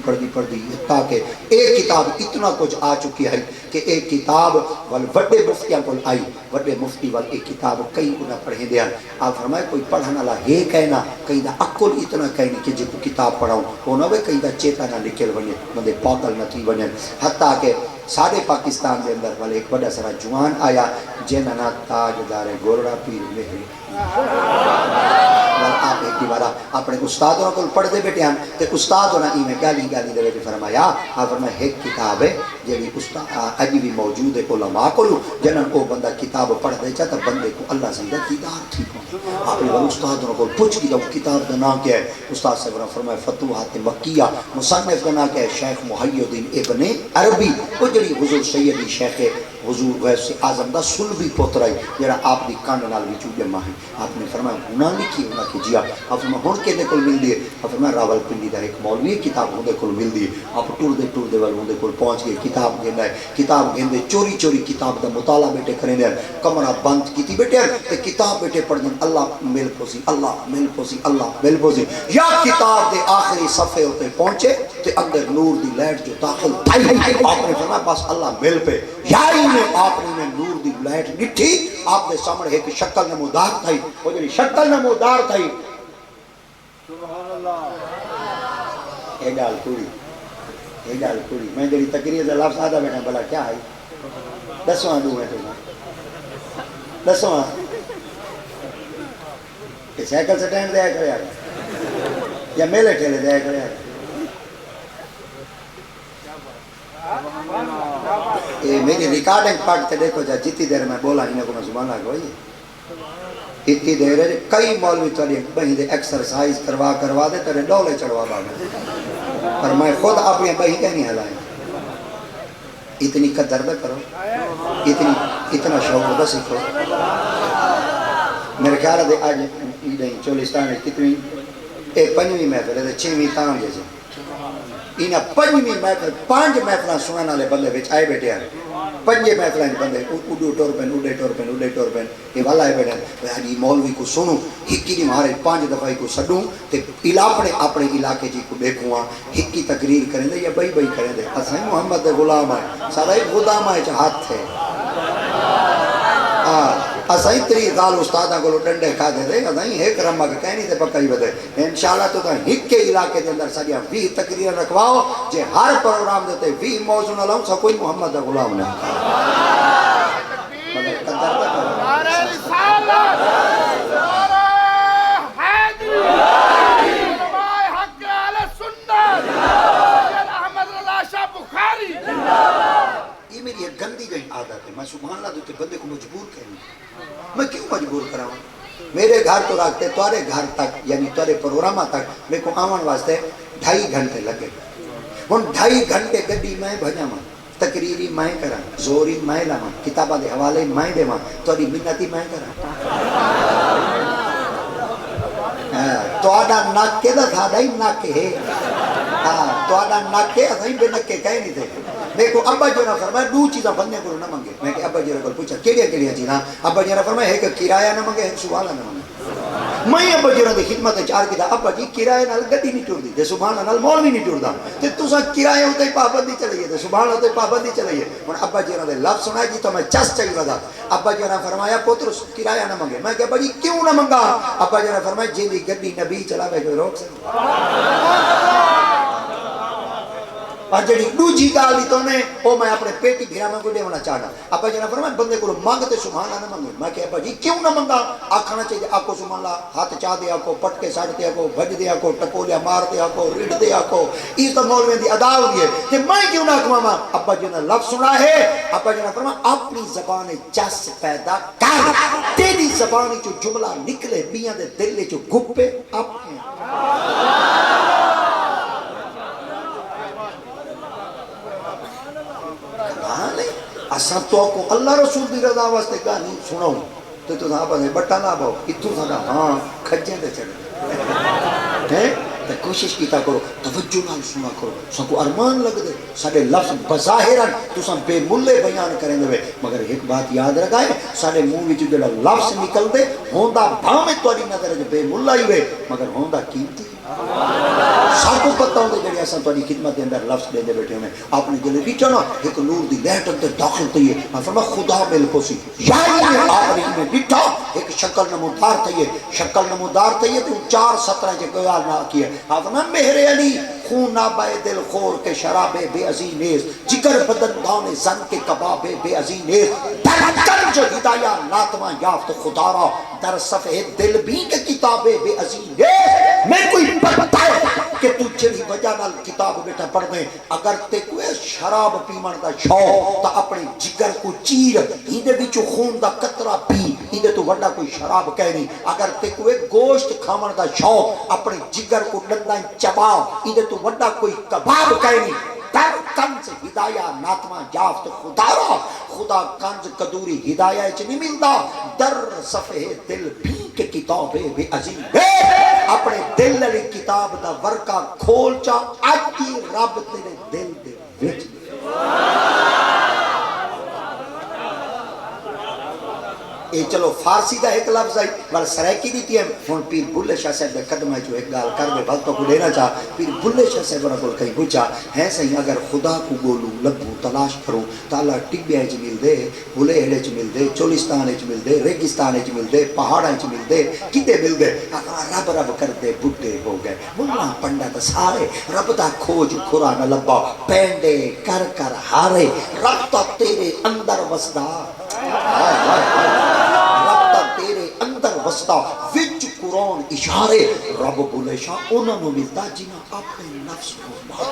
حتیٰ کہ ایک کتاب اتنا کچھ آ چکی ہے کہ ایک کتاب وال بڑے مفتیاں کو آئی. بڑے مفتی وال ایک کتاب کئی انہیں پڑھیں دیا. آپ فرمائے کوئی پڑھنا والا ہے کہنا کہیں دا عقل اتنا کہنی کہ جب کتاب پڑھاؤں وہ نہ کہیں دا چیتا نہ نکل بنے بندے پاگل نہ تھی بنے. حتیٰ کہ سارے پاکستان کے اندر والے ایک بڑا سارا جوان آیا جنہاں نا تاجدار گورڑا پیر مہری آپ ایک بار اپنے استادوں کو پڑھتے بیٹھے ہیں تے استاد ہونا میں گالی گالی دے فرمایا آپ فرمایا ایک کتاب ہے جی استاد اج بھی موجود ہے علماء کو جنہاں کو بندہ کتاب پڑھ دے چاہتا بندے کو اللہ سے دیدار ٹھیک ہو آپ نے استادوں کو پوچھ کے کتاب کا نام کیا ہے استاد صاحب نے فرمایا فتوحات مکیہ مصنف کا نام کیا ہے شیخ محی الدین ابن عربی وہ جڑی حضور سیدی شیخ حضور ویسے اعظم دا سلبی پوتر ہے جڑا آپ دی کان نال وچ جمع ہے آپ نے فرمایا انہاں لکھی انہاں کہ جی آپ فرمایا ہن کدے کول ملدی ہے آپ فرمایا راولپنڈی دا ایک مولوی کتاب اون دے کول ملدی ہے آپ ٹردے ول اون دے کول پہنچ گئے کتاب گھندا ہے کتاب گھندے چوری چوری کتاب دا مطالعہ بیٹے کریندے کمرہ بند کیتی بیٹے تے کتاب بیٹے پڑھدے اللہ مل پوسی اللہ مل پوسی اللہ مل پوسی یا کتاب دے آخری صفحے تے پہنچے تے اندر نور دی لائٹ جو داخل تھی آپ نے فرمایا بس اللہ مل پہ یاری میں آپ نے نور دی لائٹ ڈٹھی آپ دے سامنے ایک شکل نمودار تھی وہ جڑی شکل نمودار تھی سبحان اللہ اے گل کوڑی میں جڑی تقریر دا لفظ آدا بیٹھا بلا کیا ہے دسواں دو میں دسواں کہ سائیکل سٹینڈ دے کرے یا میلے ٹھیلے دے کرے میری ریکارڈنگ پڑھتے دیکھو جا جتنی دیر میں بولا انہیں کو میں زبان لگ ہوئی اتنی دیر ہے کئی مولوی تاری بہی دے ایکسرسائز کروا دے تیرے ڈولے چڑھوا باگے پر میں خود اپنی بہی کہیں نہیں ہلائیں اتنی قدر نہ کرو اتنا شعور نہ سیکھو میرے خیال ہے آج عیدیں چولستان ہے کتنی ایک پنجویں محفل ہے چھویں تاں جیسے انہاں پنجویں محفل 5 محفلاں سنن والے بندے وچ آئے بیٹھے ہیں 5 محفلاں بندے اڈو ٹور پین یہ والا ہے بیٹھے حاجی مولوی کو سنوں ہکی دی مارے 5 دفعہ کو سڈوں تے اپنے علاقے جی کو دیکھوں ہکی تقریر کریں دے یا بئی کریں دے اساں محمد دے غلام ہے سارا ایک غلام ہے ہاتھ ہے اساں تری گال استاداں کو ڈنڈے کھا دے اساں ایک رمہ کا کہنی تے پکا ہی ودے انشاءاللہ تو ہک کے علاقے دے اندر ساڈیاں 20 تقریر رکھواؤ جے ہر پروگرام دے تے 20 موضوع نہ لاؤں سا کوئی محمد دا غلام نہ مگر قدر نہ کرو نعرہ رسالت نعرہ حیدری علماء حق اہل سنت احمد رضا شاہ بخاری یہ میری ایک گندی گئی عادت ہے میں سبحان اللہ دوتے بندے کو مجبور کروں میں کیوں مجبور کراؤں میرے گھر تو رکھتے تورے گھر تک یعنی تورے پروگرامہ تک میرے کو آمان واسطے 2.5 گھنٹے لگے ان 2.5 گھنٹے گڈی میں بھجا ماں تقریری میں کرا زوری میں لما کتابہ دے حوالے میں دے ماں توڑی منتی میں کرا تو آڈا ناک کے دا تھا دائی ناک کے ہے تو آڈا ناک کے اتھائی بے نک کے کہے نہیں تھے دیکھو ابا جو نہ فرمائے 2 چیزاں بندے کو نہ منگے میں کہ ابا جو نہ پوچھا کیڑیاں چیزاں ابا جو نہ فرمائے ایک کرایہ نہ منگے ایک سوالا نہ منگے میں ابا جو نہ دی خدمت چار کی تھا ابا جی کرایہ نال گڈی نہیں ٹر دی تے سبحان اللہ مولوی نہیں ٹردا تے تساں کرایہ ہوتے پابندی چلائیے تے سبحان اللہ تے پابندی چلائیے ہن ابا جی نے لفظ سنا جی تو میں چس چل رہا ابا جی نے فرمایا پتر کرایہ نہ منگے میں کہ ابا جی کیوں نہ منگا ابا جی نے فرمایا جی دی گڈی نبی چلاوے کوئی روک سکدا اور جڑی دوجی گال دی تو نے او میں اپنے پیٹی گھراواں کو دیونا چاہنا ابا جی نے فرمایا بندے کو مانگتے سبحان اللہ نہ منگے میں کہ ابا جی کیوں نہ منگا آکھنا چاہیے آکو سبحان اللہ ہاتھ چا دے آکو پٹکے ساڑ دے آکو بھج دے آکو ٹکولیا مار دے آکو رڑ دے آکو اس تو مولوی دی ادا ہوئی ہے کہ میں کیوں نہ کہواں ابا جی نے لفظ سنا ہے ابا جی نے فرمایا اپنی زبان چس پیدا کر تیری زبان جو جملہ نکلے میاں دے دل جو گھپے اپنے اساں تو کو اللہ رسول دی رضا واسطے کہانی سناؤں تو تھا پاسے بٹا نہ باؤ اتوں ساڈا ہاں کھجے تے چڑھ ہیں تے کوشش کیتا کرو توجہ نال سنا کرو سکو ارمان لگ دے ساڈے لفظ بظاہرن تساں بے ملے بیان کریں دے مگر ایک بات یاد رکھائے ساڈے منہ وچ جڑا لفظ نکل دے ہوندا بھاویں تہاڈی نظر وچ بے ملا ہی وے مگر ہوندا قیمتی سب کو پتہ ہوتا ہے جڑے ایسا تاری خدمت کے اندر لفظ دے بیٹھے ہوئے آپ نے جلے بیٹھا نا ایک نور دی لہٹ اندر داخل تھی ہے میں فرما خدا مل کو سی یعنی آپ نے میں بیٹھا ایک شکل نمودار تھی ہے شکل نمودار تھی ہے تو 4:17 کے گویال نہ کیا آپ فرما مہر علی خون نابائے دل خور کے شرابے بے عزی نیز جگر بدن دان زن کے کبابے بے عزی نیز در کنج ہدایہ ناتمہ یافت خدا را در صفحے دل بھی کے کتابے بے عزی نیز میں کوئی پتہ ہے کہ تو چلی وجہ نال کتاب بیٹا پڑھ دیں اگر تے کوئی شراب پیمن دا شوق تا اپنے جگر کو چیر ہیندے وچوں خون دا قطرہ پی ہیندے تو وڈا کوئی شراب کہہ نہیں اگر تے کوئی گوشت کھاون دا شوق اپنے جگر کو ڈنڈا چبا ہیندے تو وڈا کوئی کباب کہہ نہیں در کنز ہدایہ ناتمہ یافت خدا را خدا کنز کدوری ہدایہ چ نہیں ملدا در صفحے دل بھی کے کتابے بے عظیم اپنے دل علی کتاب دا ورکا کھول چا اجی رب تیرے دل دے وچ اے چلو فارسی دا ایک لفظ ہے بل سریکی دیتی ہے ہن پیر بلے شاہ صاحب دے قدمہ جو ایک گال کر دے بھلتوں کو دینا چاہ پیر بلے شاہ صاحب رب ال کہیں پوچھا ہے صحیح اگر خدا کو بولو لبو تلاش کرو تالا ٹبے اچ مل دے بھلے اڑے چ مل دے چولستان اچ مل دے ریگستان اچ مل دے پہاڑاں اچ مل دے کتے مل دے رب رب کر دے بڈھے ہو گئے ملا پنڈت سارے رب دا کھوج کھرا نہ لبا پینڈے کر کر ہارے رب تا تیرے اندر وسدا رب تا تیرے اندر وسدا وچ قرآن اشارے رب بولے شاہ انہوں نے ملتا جنہاں اپنے نفس کو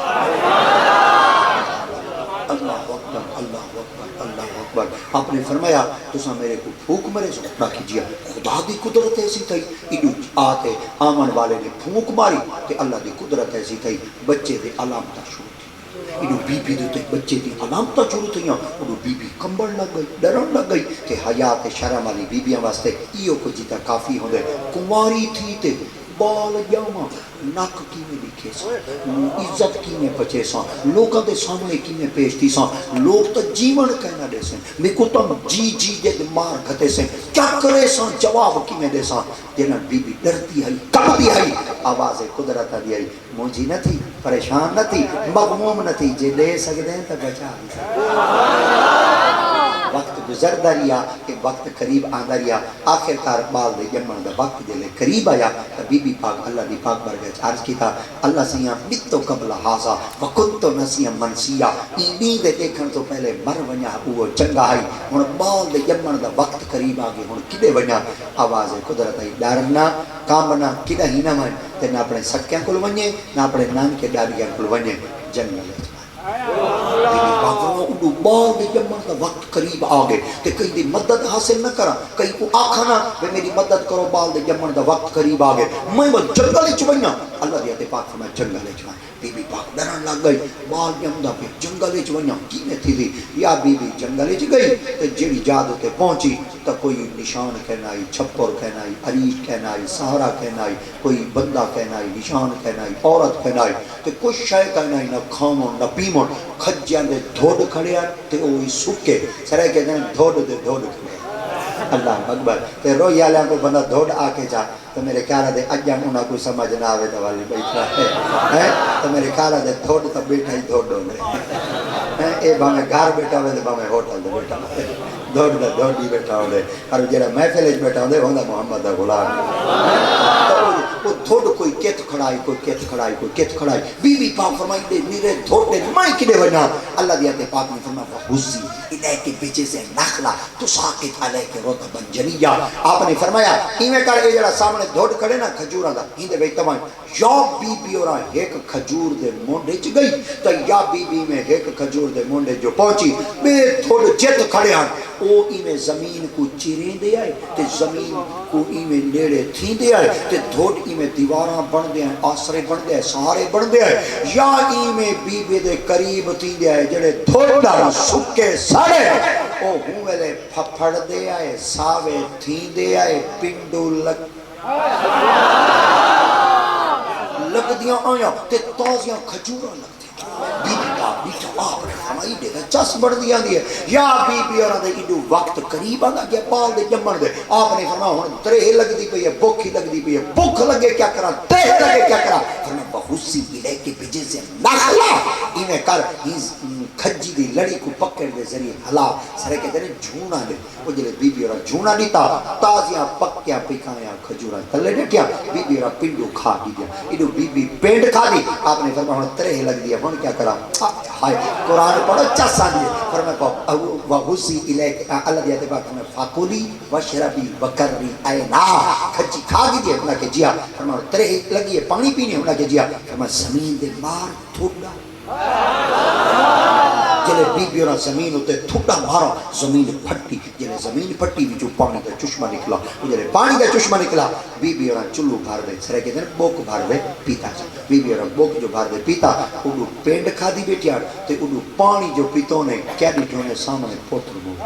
اللہ اکبر اللہ اکبر اللہ اکبر آپ نے فرمایا تسا میرے کو پھوک مرے سو نہ کیجیا خدا دی قدرت ایسی تھی ایڈو آتے آمن والے نے پھوک ماری کہ اللہ دی قدرت ایسی تھی بچے دے علامتہ شروع انہوں بی بی دیتے بچے دی علامتہ شروع تھیاں انہوں بی بی کمبڑ لگ گئی ڈرن لگ گئی کہ حیات شرم والی بی بیاں واسطے ایو کو جیتا کافی ہوں دے کنواری تھی تے بال جاما نک کی میں لکھے سان عزت کی میں پچے سان لوگوں دے سامنے کی میں پیش تھی سان لوگ تو جیون کہنا دے سن میں کو تم جی جی دے مار گھتے سن کیا کرے سان جواب کی میں دے سان دینا بی بی ڈرتی ہے کبھی ہے آواز قدرت دی ہے مجھے نہ تھی پریشان نہ تھی مغموم نہ تھی جے لے سکتے ہیں تو بچا وقت گزر دریا کہ وقت قریب آندا ریا آخر کار بال دے جمن دا وقت دے لے قریب آیا بی بی پاک اللہ دی پاک برگے عرض کی تھا اللہ سیاں متو قبل حاضا وکنتو نسیاں منسیا اینی دے دیکھن تو پہلے مر ونیا وہ چنگا ہے ہن بال دے جمن دا وقت قریب آ گئے ہن کدے ونیا آواز قدرت ہے ڈرنا کامنا کدے ہی نہ من تے نہ اپنے سکیاں کول ونجے نہ اپنے نان کے ڈاڈیاں کول ونجے جنگل بال دے جمن کا وقت قریب آگے کہ کہیں دی مدد حاصل نہ کرا کہیں کو آکھانا میں میری مدد کرو بال دے جمن دا وقت قریب آگے میں وہ جنگل چوئیاں اللہ دیتے پاک فرمائے جنگل چوئیاں بی بی پاک ڈرن لگ گئی بال جمدہ پہ جنگل چوئیاں کی میں تھی دی یا بی بی جنگل چ گئی تو جیڑی جادو تے پہنچی تو کوئی نشان کہنا آئی چھپر کہنا آئی عریش کہنا آئی سہارا کہنا آئی کوئی بندہ کہنا آئی نشان کہنا آئی عورت کہنا آئی تو کچھ شے کہنا آئی نہ کھامن نہ پیمن کھجیاں دے دھوڑ کھڑے آئے تے اوہی سکے سرے کہتے ہیں دھوڑ دے دھوڑ کھڑے اللہ اکبر تے روئی آلیاں کو بندہ دھوڑ آکے جا تو میرے خیال دے اجان انہاں کوئی سمجھ نہ آوے تو والی بیٹھا ہے تو میرے خیال دے دھوڑ تو بیٹھا ہی دھوڑ ہو گئے اے باہمیں گھر بیٹھا ہوئے تو باہمیں ہوٹل دے بیٹھا ہوئے دھوڑ دا دھوڑ دی بیٹھا ہوئے اور جیڑا محفل اچ بیٹھا ہوئے ہوندا محمد دا غلام وہ دھوڑ کوئی کت کھڑائی کوئی کت کھڑائی کوئی کت کھڑائی بی بی پاک فرمائی دے میرے دھوڑ دے مائی کدے وجنا اللہ دیتے پاک نے فرمایا حسی ادھے کے پیچھے سے نخلا تو ساکت علیہ کے روتا بن جنیا آپ نے فرمایا ایمیں کر کے جڑا سامنے دھوڑ کھڑے نا کھجورہ دا ہی دے بیت تمام یا بی بی اور ایک کھجور دے مونڈے چ گئی تو یا بی بی میں ایک کھجور دے مونڈے جو پہنچی بے دھوڑ جت کھڑے ہیں او ایمیں زمین کو چیریں دے آئے تے زمین کو ایمیں نیڑے تھی دے آئے تے دھوڑ ایمیں دیواراں بن دے ہیں آسرے بن دے ہیں سہارے بن دے ہیں یا ایمیں بی بی دے قریب تھی دے آئے جڑے دھوڑا سکے سارے او ہوئے پھپڑ دے آئے ساوے تھی دے آئے پنڈو لگ دیاں آیاں تے تازیاں کھجوراں لگ بی بی پاک بیٹھا آپ نے فرمائی دے گا چس بڑھ دیا دیئے یا بی بی اور دے ایڈو وقت قریب آگا گیا بال دے جمن دے آپ نے فرمایا ہون ترے لگ دی پئی ہے بھوک ہی لگ دی پئی ہے بھوک لگے کیا کرا تیہ لگے کیا کرا فرمایا وحسی الے کے بجے سے نخلا انہیں کر کھجی دی لڑی کو پکڑ دے ذریعے ہلا سرے کے دنے جھونا دے وہ جلے بی بی اور جھونا نہیں تا تازیاں پکیاں پکایاں کھجورا تلے ڈٹیا بی بی اور پنڈو کھا دی دیا انہوں بی بی پینڈ کھا دی آپ نے فرمایا ترے لگ دیا ہون کیا کرا ہائے قرآن پڑھو چسا دیئے فرمایا وحسی الے کے اللہ دیتے باقی میں فاکولی وشربی وکرری اینا کھجی کھا دی دیا انہوں نے جیا فرمایا ترے لگیے پانی پینے انہوں نے جیا فرمایا زمین دے مار تھوڑا جلے بی بی اور زمین ہوتے تھوڑا مارا زمین پھٹی جلے زمین پھٹی بھی جو پانی کا چشمہ نکلا جلے پانی کا چشمہ نکلا بی بی اور چلو بھار دے سرے کے دن بوک بھار دے پیتا چاہتا بی بی اور بوک جو بھار دے پیتا انہوں پینڈ کھا دی بیٹیا تے انہوں پانی جو پیتوں نے کیا دیٹوں نے سامنے پوتر موت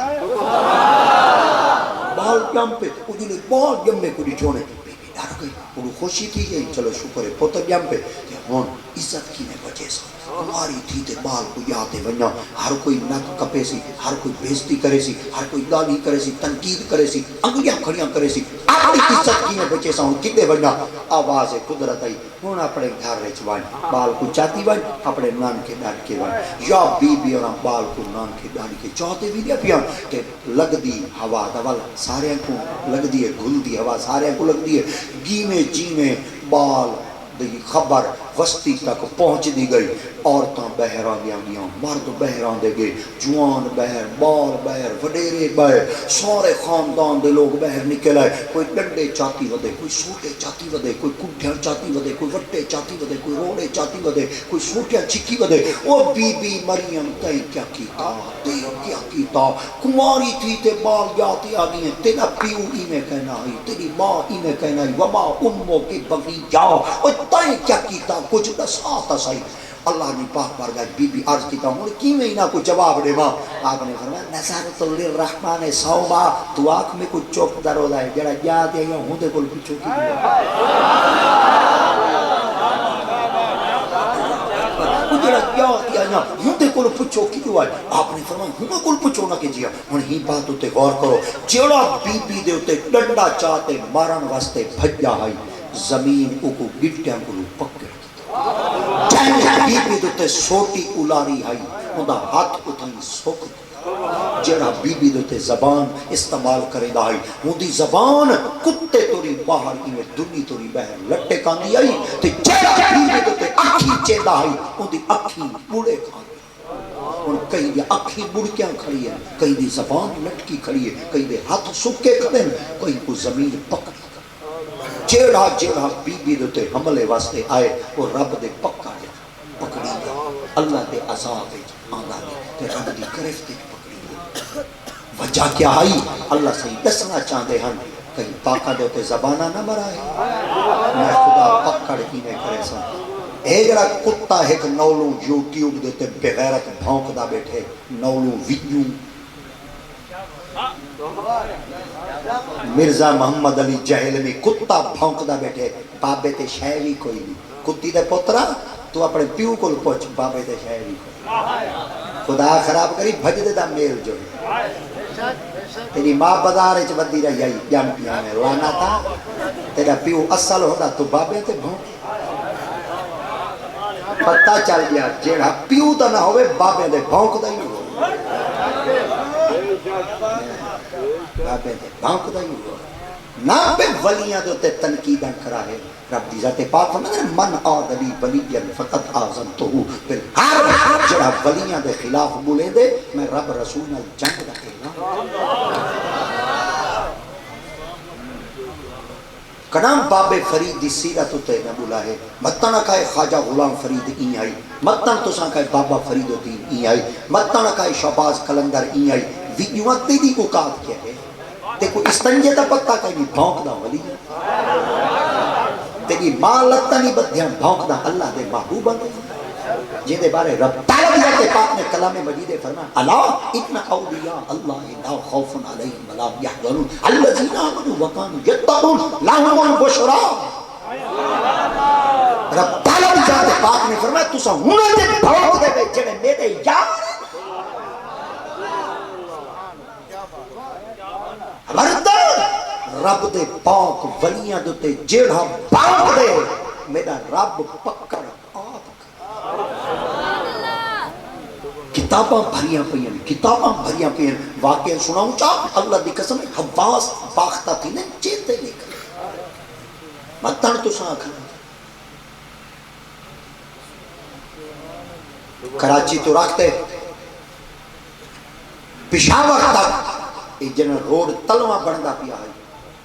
بال جم پہ انہوں بال جم میں کو دیٹوں نے بی بی ڈر گئی انہوں خوشی تھی کہ چلو شکر ہے پوتر جم پہ ہون عزت کی نے بچے سا ہماری تھی تے بال کو یاتے ونیا ہر کوئی نک کپے سی ہر کوئی بےزتی کرے سی ہر کوئی گالی کرے سی تنقید کرے سی انگلیاں کھڑیاں کرے سی اپنی عزت کی نے بچے سا ہوں کتے ونیا آواز قدرت آئی ہون اپنے گھر رچ وائن بال کو چاہتی وائن اپنے نان کے ڈاڑ کے وائن یا بی بی اور بال کو نان کے ڈاڑ کے چاہتے بھی دیا پیان کہ لگ دی ہوا دوال سارے کو لگ دی ہے گھل دی ہوا سارے کو لگ دی ہے گی میں جی میں بال دی خبر وسطی تک پہنچ دی گئی عورتاں بہران دیا گیا مرد بہران دے گئے جوان بہر بال بہر وڈیرے بہر سارے خاندان دے لوگ بہر نکل آئے کوئی ڈنڈے چاہتی ودے کوئی سوٹے چاہتی ودے کوئی کڈھیاں چاہتی ودے کوئی وٹے چاہتی ودے کوئی روڑے چاہتی ودے کوئی سوٹیاں چکی ودے او بی بی مریم تے کیا کیتا تے کیا کیتا کماری تھی تے بال جاتی آگئی ہیں تیرا پیو ہی میں کہنا ہی تیری ماں ہی میں کہنا ہی وما امو کی بغی جاؤ او تے کیا کیتا کچھ دساتا سائی اللہ نے پاک بارگاہ بی بی عرض کیتا ہوں کی میں انہا کو جواب دے ماں آپ نے فرمایا نظارت للرحمن سوما تو آنکھ میں کچھ چوک در ہو جائے جڑا یاد ہے یا ہوں دے کل پچھو کی جڑا یاد ہے یا ہوں دے کل پچھو کی جو آئے آپ نے فرمایا ہوں دے کل پچھو نہ کیجیا ہوں ہی بات ہوتے غور کرو جڑا بی بی دے ہوتے ڈنڈا چاہتے مارن واسطے بھجا آئی زمین کو گٹیاں کو پکڑ بی بی دوتے سوٹی اولاری آئی اندھا ہاتھ اتھائی سوک جڑا بی بی دوتے زبان استعمال کرے دا آئی اندھی زبان کتے توری باہر کی میں دنی توری بہر لٹے کاندی آئی تے جڑا بی بی دوتے اکھی چیدہ آئی اندھی اکھی بڑے کھاندی ان کئی دی اکھی بڑکیاں کھڑی ہے کئی دی زبان لٹکی کھڑی ہے کئی دی ہاتھ سکے کھڑے ہیں کئی کو زمین پکڑی جیڑا جیڑا بی بی دوتے حملے واسطے آئے وہ رب دے پکا دے پکڑی گا اللہ دے عذاب آنگا دے تے رب دی گرفت پکڑی گا وجہ کیا آئی اللہ صحیح دسنا چاہتے ہیں کہیں پاکا دوتے زبانہ نہ مرائے میں خدا پکڑ کی میں کرے سا اے جڑا کتا ایک نولوں یوٹیوب دوتے بغیرت بھونک دا بیٹھے نولوں ویڈیو مرزا محمد علی جہل میں کتا بھونکدا بیٹھے بابے تے شہری کوئی نہیں کتی دے پترا تو اپنے پیو کو پہنچ بابے تے شہری کوئی خدا خراب کری بھج دے دا میل جو تیری ماں بازار وچ ودی رہی آئی جم پیا میں لانا تھا تیرا پیو اصل ہوتا تو بابے تے بھونک پتہ چل گیا جیڑا پیو تو نہ ہوئے بابے دے بھونکدا ہی ہو بابے دے بھونکدا ہی ہو نہ پہ ولیاں دوتے تنقیداں کرا ہے رب دی ذات پاک فرماتا ہے من آدلی ولیاں فقط آزمتہو پھر ہر جڑا ولیاں دے خلاف بولے دے میں رب رسول نال جنگ رکھے گا کنام باب فرید دی سیرت تے نہ بولا ہے متنا کہے خواجہ غلام فرید این آئی متنا تو ساں کہے بابا فرید الدین این آئی متنا کہے شہباز کلندر این آئی ویڈیو تیری کو کات کیا ہے تے کو استنجے تا پتہ کہیں بھی بھونک دا ولی تیری ماں لگتا نہیں بدھیاں بھونک دا اللہ دے محبوب آتے جن دے بارے رب تعالیٰ پاک نے کلام مجید فرمایا اللہ اتنا اولیاء اللہ لا خوف علیہم ولا هم يحزنون الذین آمنوا وکانوا یتقون لهم البشرا رب تعالیٰ ذات پاک نے فرمایا تسا ہونا تے بھونک دے وچ جڑے میرے یار خبردار رب دے پاک ولیاں دے جیڑا بھونک دے میرا رب پکڑ آپ کتاباں بھریاں پئیاں کتاباں بھریاں پئیاں واقعہ سناؤں چاہ اللہ دی قسم حواس باختہ تھی نا چیتے لے کر مطن تو ساں کھانا کراچی تو رکھتے پشاور تک ایک جنہ روڈ تلوہ بڑھنا پیا ہے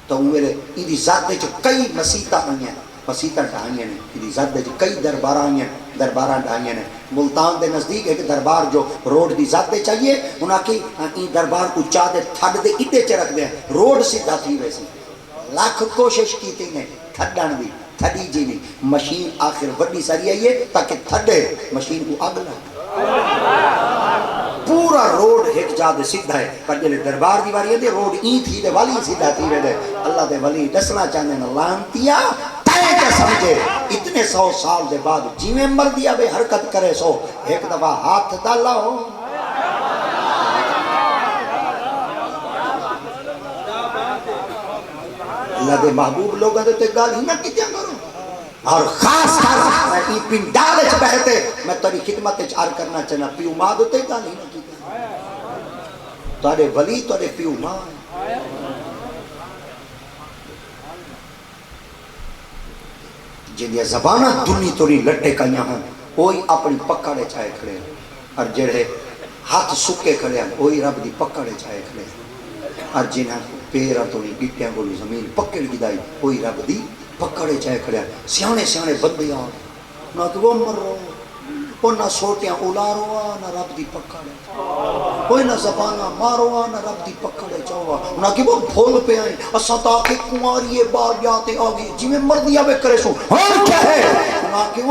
تو میرے ایدی ذات دے جو کئی مسیطہ آئیں ہیں مسیطہ ڈھائیں ہیں ایدی ذات دے جو کئی دربار آئیں ہیں دربارہ ڈھائیں ہیں ملتان دے نزدیک ایک دربار جو روڈ دی ذات دے چاہیے انہاں کی این دربار کو چاہ دے تھڑ دے اٹے چے رکھ دے روڈ سیدھا تھی ویسی لاکھ کوشش کی تھی نے تھڑن دی تھڑی جی نہیں مشین آخر وڈی ساری آئیے تاکہ تھڑے مشین کو آگ لگا پورا روڈ ایک جا دے سیدھا ہے پر جلے دربار دیواری ہے دے روڈ این تھی دے والی سیدھا تھی دے اللہ دے ولی دسنا چاہنے نا لانتیا تائیں کیا سمجھے اتنے 100 سال دے بعد جیویں مردیا بے حرکت کرے سو ایک دفعہ ہاتھ ڈالا ہو اللہ دے محبوب لوگوں دے گال ہی نہ کیتیا کرو اور خاص کر میں ای پنڈال اچ بہتے میں تاری خدمت اچ عرض کرنا چاہنا پیو ماں دوتے گال ہی نہ کیتیا تارے ولی تارے پیو ماں جنیا زبانہ دنی توری لٹے کائیاں ہیں وہی اپنی پکڑے چاہے کھڑے ہیں اور جڑے ہاتھ سکے کھڑے ہیں وہی رب دی پکڑے چاہے کھڑے ہیں اور جنہاں پیرہ توری گٹیاں گولی زمین پکڑ گدائی وہی رب دی پکڑے چاہے کھڑے ہیں سیانے سیانے بندے آن نہ کہ وہ مر رہو وہ نہ سوٹیاں اولارو نہ رب دی پکڑے کوئی نہ زبانہ مارو نہ رب دی پکڑے چاہوا نہ کہ وہ بھول پہ آئیں اسا تاکہ کماری بار جاتے آگے جی میں مردیا بے کرے سو ہاں کیا ہے نہ کہ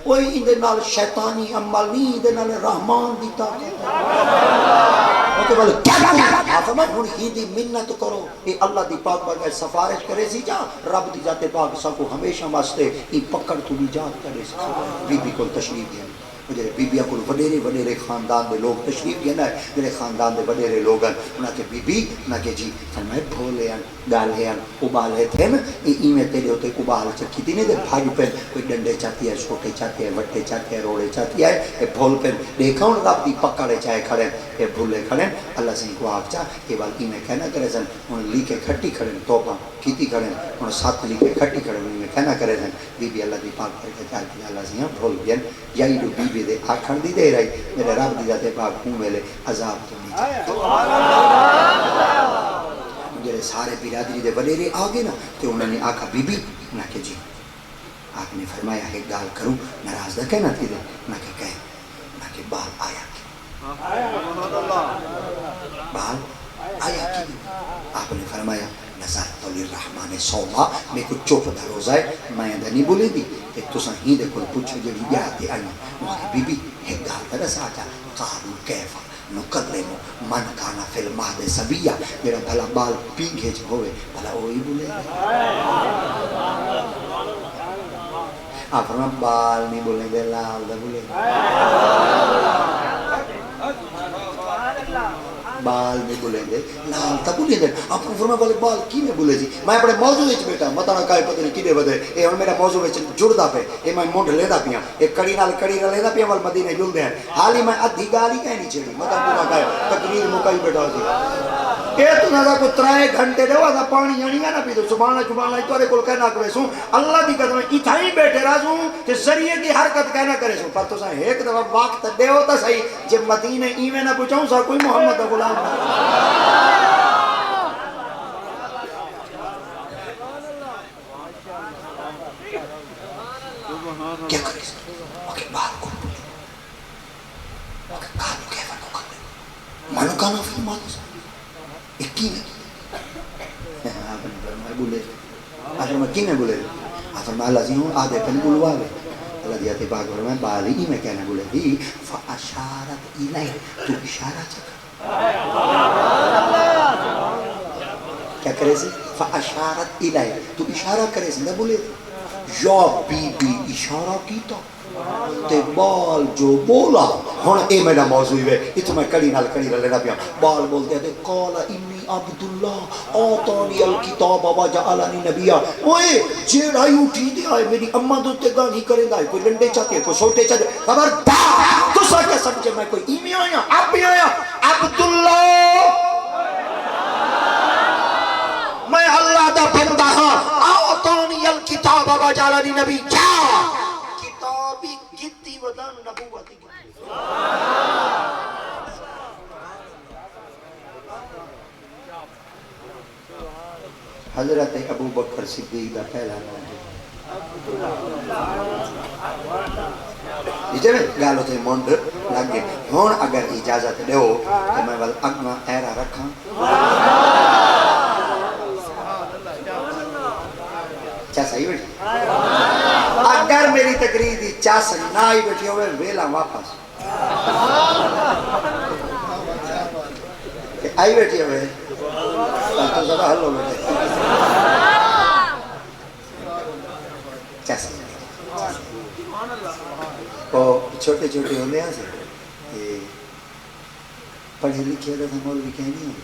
وہی اندے نال شیطانی عمل نہیں اندے نال رحمان دی طاقت اوکے بولے کیا کریں آپ میں ہون ہی دی منت کرو اے اللہ دی پاک بغیر سفارش کرے سی جا رب دی ذات پاک سا کو ہمیشہ واسطے ای پکڑ تو بھی جات کرے سی بی بی کو تشریف دیا مجھے بی بیاں کو وڈیرے خاندان دے لوگ تشریف دینا ہے میرے خاندان دے وڈیرے لوگ ہیں انہاں کے بی بی انہاں کے جی فرمائے بھولے ہیں ڈالے ہیں ابالے تھے نا میں تیرے ہوتے ابال چکی تھی نہیں دے بھائی پہ کوئی ڈنڈے چاہتی ہے چھوٹے چاہتی ہے وٹے چاہتی ہے روڑے چاہتی ہے یہ بھول پہ دیکھا ہوں رب دی پکڑے چاہے کھڑے یہ بھولے کھڑے اللہ سے کو آپ چاہ یہ بات میں کہنا کرے سن انہوں لی کے کھٹی کھڑے توبہ کیتی کھڑے انہوں ساتھ لی کے کھٹی کھڑے انہوں کہنا کرے سن بی بی اللہ دی پاک کر کے چاہتی ہے اللہ سے یہاں بھول گیا یہی جو بی بی دے آکھڑ دی دے رہی میرے رب دی ذات پاک ہوں میلے عذاب تو نہیں جڑے سارے برادری دے وڈیرے آگے نا کہ انہوں نے آکھا بی بی نہ کہ جی آپ نے فرمایا ایک گال کروں ناراض نہ کہنا تھی دے نہ کہ کہے نہ کہ بال آیا کی بال آیا کی آپ نے فرمایا نظرت للرحمن صوما میں کچھ چوپ دا روزہ ہے میں اندہ نہیں بولے دی کہ تو سن ہی دے کوئی پوچھو جڑی بیاتے آئی وہاں کہ بی بی ایک گال کا رسا جا قالو کیفا نقدمو من کانا فی المہد سبیہ میرا بھلا بال پینگے جو ہوئے بھلا وہی بولے آپ فرما بال نہیں بولیں دے لال دا بولے بال نہیں بولیں دے لال تا بولیں دے آپ کو فرما بولے بال کی میں بولے جی میں اپنے موضوع وچ بیٹا مطانا کائے پتہ نہیں کدے بدے اے ہن میرا موضوع وچ جڑدا پے اے میں منڈ لیدا پیاں اے کڑی نال لیدا پیاں ول مدینے جلدے ہیں حالی میں ادھی گالی کہیں نہیں چھڑی مطلب پورا کائے تقریر مکائی بیٹھا سی اے تو نہ کو 3 گھنٹے دے واسا پانی جانی نہ پی تو سبحان اللہ تورے کول کہنا کرے سوں اللہ دی قدم ایتھا ہی بیٹھے راجوں کہ ذریعے دی حرکت کہنا کرے سوں پر تو سا ایک دفعہ وقت دیو تا صحیح جے مدینے ایویں نہ پہنچاؤں سا کوئی محمد دا غلام کیا کرے اوکے بال کو اوکے کالو کیفا نو کرے منو کانا فی المہد ایک کی میں آپ نے فرمایا بولے آخر میں کی میں بولے آخر میں اللہ زیہوں آدھے پن بلوا لے اللہ دیاتے پاک فرمایا بالی ہی میں کہنا بولے دی فاشارت الی تو اشارہ چکا کیا کرے سی فاشارت الی تو اشارہ کرے سی نہ بولے یا بی بی اشارہ کیتا تے بال جو بولا ہن اے میرا موضوع ہے اتنا میں کڑی نال لینا پیا بال بولتے ہیں قال انی عبداللہ آتانی الکتاب وجعلنی نبیا. اوئے جیڑا ہی اٹھی دے آئے میری اماں دے تے گالی کرے دا کوئی لنڈے چاہتے کوئی چھوٹے چاہتے خبردار تسا کیا سمجھے میں کوئی ایمی آیا آپ بھی آیا عبداللہ میں اللہ دا بندہ ہاں آتانی الکتاب وجعلنی نبی کیا کتابی گتی ودان نبوتی حضرت ابو بکر صدیق دا پہلا نام ہے گالو تے منڈ لگ گئے ہون اگر اجازت دیو تو میں ول اگنا ایرا رکھاں چاسا ہی بیٹھی اگر میری تقریر دی چاسا نہ ہی بیٹھی ہوئے ویلا واپس آئی بیٹھی ہوئے تو زیادہ حل ہو بیٹھے چاسا وہ چھوٹے چھوٹے ہونے ہیں سے پڑھے لکھے دا تھا مولوی کہنی ہے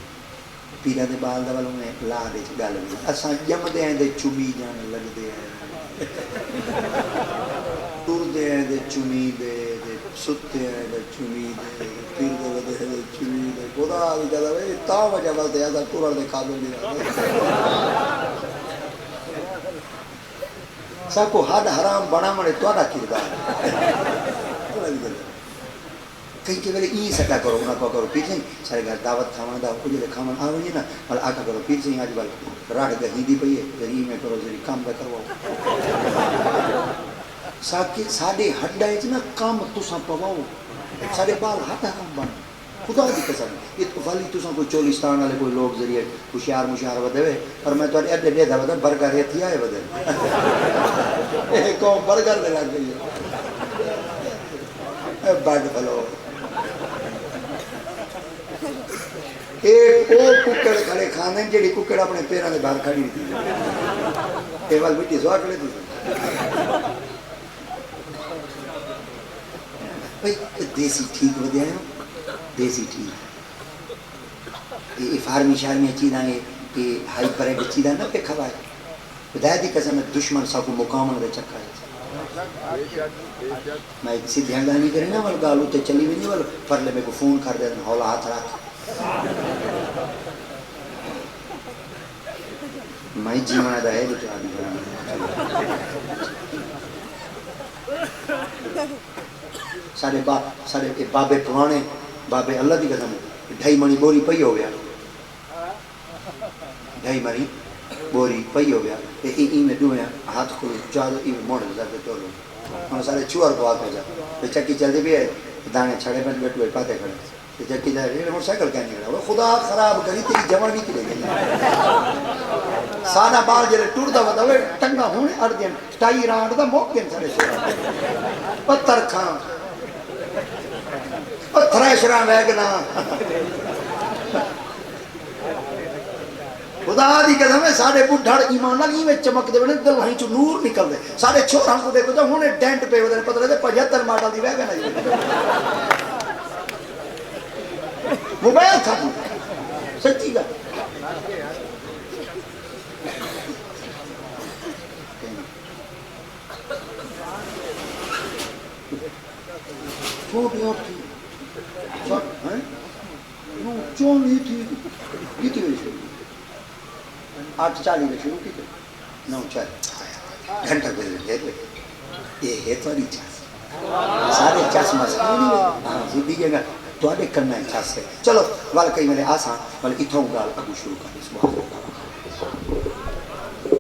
پیرہ دے بال دا والوں میں لا دے گل بھی اساں جم دے ہیں دے چومی جان لگ دے ہیں ٹور دے ہیں دے چومی دے ستے ہیں دے چومی دے پیر دے لدے ہیں دے چومی دے خدا بھی کہتا ہے تا وجہ بلتے ہیں ٹورر دے قابل بھی رہا سب کو حد حرام بنا مڑے تو آدھا کردار کہیں کہ میرے این سکا کرو انہا کو کرو پیر سہیں سارے گھر دعوت کھامان دا کجھے کھامان آوئی نا مالا آکا کرو پیر سہیں آج بال راڑ گہی دی پئی ہے ذریعی میں کرو ذریعی کام دا کرو ساڑے ہڈا ہے نا کام تساں پواؤ ساڑے بال ہاتھ حرام بنا خدا دی قسم یہ والی تساں کوئی چولستان والے کوئی لوگ ذریعے خوشیار مشیار ودے اور میں تو اڈے دے دا ودے برگر یہ تھی آئے ودے قوم برگر دے لگ گئی ہے بڑ بھلو ایک او ککڑ کھڑے کھانے جیڑی ککڑ اپنے پیران دے باہر کھڑی تھی اے وال بیٹی سوا کھڑے تھی بھئی دیسی ٹھیک ودے آئے دیسی ٹھیک یہ فارمی شارمی چیزاں یہ ہائی پریڈ چیزاں نہ پہ کھوائے خدا دی قسم دشمن سا کو مقامن دے چکا ہے میں ایک سی دھیان دانی کریں نا گالو تے چلی بھی نہیں پرلے میں کو فون کر دے ہولا ہاتھ رکھ میں جیوانا دا ہے جو چاہ دی سارے بابے پرانے بابے اللہ دی قسم ڈھائی منی بوری پئی ہو گیا ڈھائی منی بوری پئی ہو گیا این میں ڈویا ہاتھ کھولو چاہ دو این میں موڑ زیادہ تو لو ہم سارے چوار کو آتا جا چکی چلتے بھی ہے دانے چھڑے میں بیٹھ ہوئے پاتے کھڑے چکی جائے یہ موٹر سائیکل کیا نہیں رہا خدا خراب کری تیری جوانی کی لے گئی سانا بال جلے ٹور دا بتا ہوئے ٹنگا ہونے اڑ دین ٹائی رانڈ دا موقع سارے چھوڑا پتھر کھان تھریشراں ویگنا خدا دی قسم ہے سارے بڈھڑ ایمان نال ایویں چمک دے دل ہی چ نور نکل دے سارے چھوڑاں کو دیکھو تے ہن ڈینٹ پے ودے پتہ لگے 75 ماڈل دی ویگن ہے موبائل تھا سچی گل چھوٹی اور تھی چون ہی تھی کتنی بجے شروع 8:40 میں شروع کی 9:40 گھنٹہ گزر یہ ہے تھوڑی چاس سارے چاس مسئلہ زندگی گا تو آدھے کرنا ہے چاس ہے چلو وال کئی میں نے آسان وال اتھوں گال ابو شروع کر اس بہت